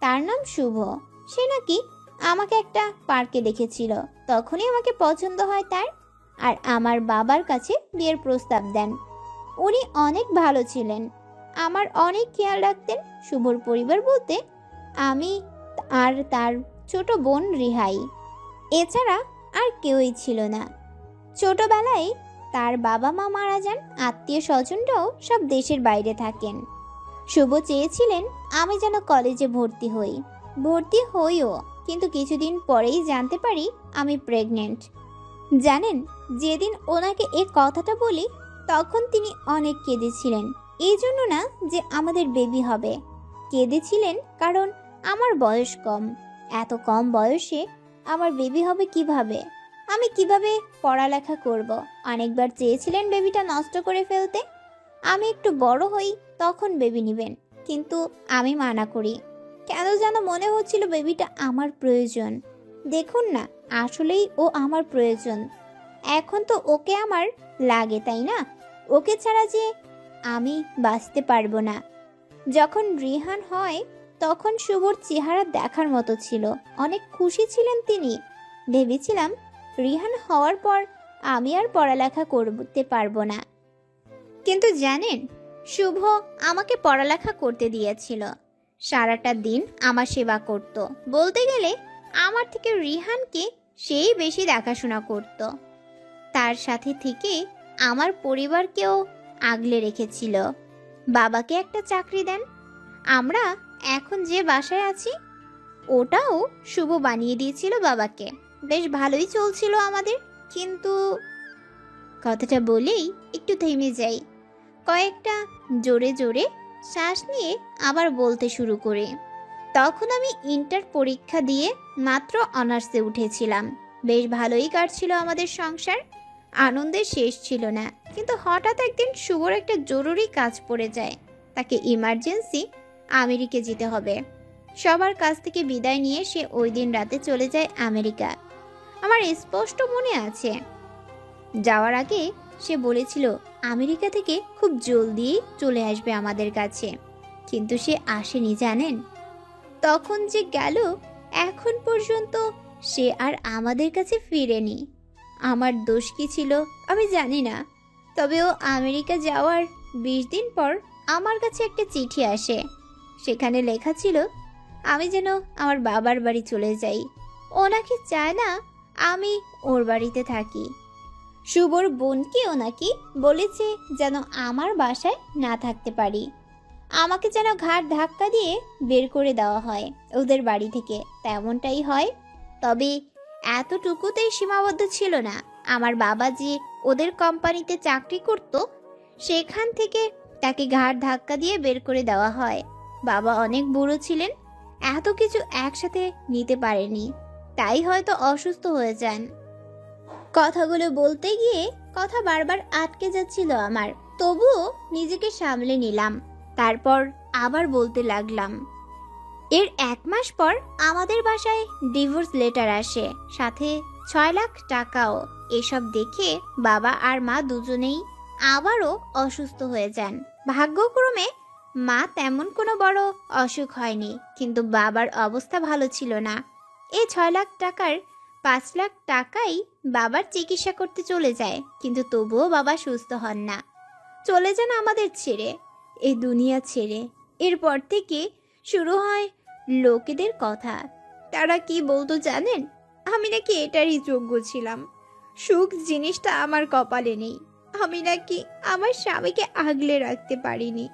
তার নাম শুভ। সে নাকি আমাকে একটা পার্কে দেখেছিল, তখনই আমাকে পছন্দ হয় তার। আর আমার বাবার কাছে বিয়ের প্রস্তাব দেন। উনি অনেক ভালো ছিলেন, আমার অনেক খেয়াল রাখতেন। শুভর পরিবার বলতে আমি আর তার ছোট বোন রিহাই, এছাড়া আর কেউই ছিল না। ছোটবেলায় তার বাবা মা মারা যান, আত্মীয় স্বজনরাও সব দেশের বাইরে থাকেন। শুভ চেয়েছিলেন আমি যেন কলেজে ভর্তি হইও, কিন্তু কিছুদিন পরেই জানতে পারি আমি প্রেগনেন্ট। জানেন, যেদিন ওনাকে এ কথাটা বলি তখন তিনি অনেক কেঁদেছিলেন। এই জন্য না যে আমাদের বেবি হবে, কেঁদেছিলেন কারণ আমার বয়স কম। এত কম বয়সে আমার বেবি হবে কিভাবে? আমি কিভাবে পড়ালেখা করব? অনেকবার চেয়েছিলেন বেবিটা নষ্ট করে ফেলতে। আমি একটু বড় হই তখন বেবি নেবেন, কিন্তু আমি মানা করি। কেন যেন মনে হচ্ছিল বেবিটা আমার প্রয়োজন। দেখুন না, আসলেই ও আমার প্রয়োজন। এখন তো ওকে আমার লাগে, তাই না? ওকে ছাড়া যে আমি বাঁচতে পারবো না। যখন রিহান হয় তখন শুভর চেহারা দেখার মতো ছিল। অনেক খুশি ছিলেন তিনি। ভেবেছিলাম রিহান হওয়ার পর আমি আর পড়ালেখা করতে পারবো না। কিন্তু জানেন, শুভ আমাকে পড়ালেখা করতে দিয়েছিল। সারাটা দিন আমার সেবা করত। বলতে গেলে আমার থেকে রিহানকে সেই বেশি দেখাশোনা করত। তার সাথে থেকে আমার পরিবারকেও আগলে রেখেছিল। বাবাকে একটা চাকরি দেন। আমরা এখন যে বাসায় আছি ওটাও শুভ বানিয়ে দিয়েছিল বাবাকে। বেশ ভালোই চলছিল আমাদের। কিন্তু কথাটা বলেই একটু থেমে যাই, কয়েকটা জোরে জোরে শ্বাস নিয়ে আবার বলতে শুরু করে। তখন আমি ইন্টার পরীক্ষা দিয়ে মাত্র অনার্সে উঠেছিলাম। বেশ ভালোই কাটছিল আমাদের সংসার, আনন্দের শেষ ছিল না। কিন্তু হঠাৎ একদিন শুভর একটা জরুরি কাজ পড়ে যায়। তাকে ইমার্জেন্সি আমেরিকা যেতে হবে। সবার কাছ থেকে বিদায় নিয়ে সে ওই দিন রাতে চলে যায় আমেরিকা। আমার স্পষ্ট মনে আছে, যাওয়ার আগে সে বলেছিল আমেরিকা থেকে খুব জলদি চলে আসবে আমাদের কাছে। কিন্তু সে আসেনি, জানেন? তখন যে গেল, এখন পর্যন্ত সে আর আমাদের কাছে ফিরেনি। আমার দোষ কি ছিল আমি জানি না, তবে ও আমেরিকা যাওয়ার 20 দিন পর আমার কাছে একটা চিঠি আসে। সেখানে লেখা ছিল আমি যেন আমার বাবার বাড়ি চলে যাই। ও নাকি চায় না আমি ওর বাড়িতে থাকি। শুভর বোনকেও নাকি বলেছে যেন আমার বাসায় না থাকতে পারি। আমাকে যেন ঘাড় ধাক্কা দিয়ে বের করে দেওয়া হয় ওদের বাড়ি থেকে। তেমনটাই হয়, তবে এতটুকুতেই সীমাবদ্ধ ছিল না। আমার বাবা যে ওদের কোম্পানিতে চাকরি করত, সেখান থেকে তাকে ঘাড় ধাক্কা দিয়ে বের করে দেওয়া হয়। বাবা অনেক বুড়ো ছিলেন, এত কিছু একসাথে নিতে পারেনি, তাই হয়তো অসুস্থ হয়ে যান। কথাগুলো বলতে গিয়ে কথা বারবার আটকে যাচ্ছিল আমার, তবুও নিজেকে সামলে নিলাম। তারপর আবার বলতে লাগলাম। এর 1 মাস পর আমাদের বাসায় ডিভোর্স লেটার আসে, সাথে 6 লাখ টাকাও। এসব দেখে বাবা আর মা দুজনেই আবারও অসুস্থ হয়ে যান। ভাগ্যক্রমে মা তেমন কোনো বড় অসুখ হয়নি, কিন্তু বাবার অবস্থা ভালো ছিল না। এই 6 লাখ টাকার 5 লাখ টাকাই বাবার চিকিৎসা করতে চলে যায়, কিন্তু তবুও বাবা সুস্থ হন না। চলে যান আমাদের ছেড়ে, এই দুনিয়া ছেড়ে। এরপর থেকে শুরু হয় লোকেদের কথা। তারা কি বলতো জানেন? আমি নাকি এটারই যোগ্য ছিলাম, সুখ জিনিসটা আমার কপালে নেই। আমি নাকি আমার স্বামীকে আগলে রাখতে পারিনি।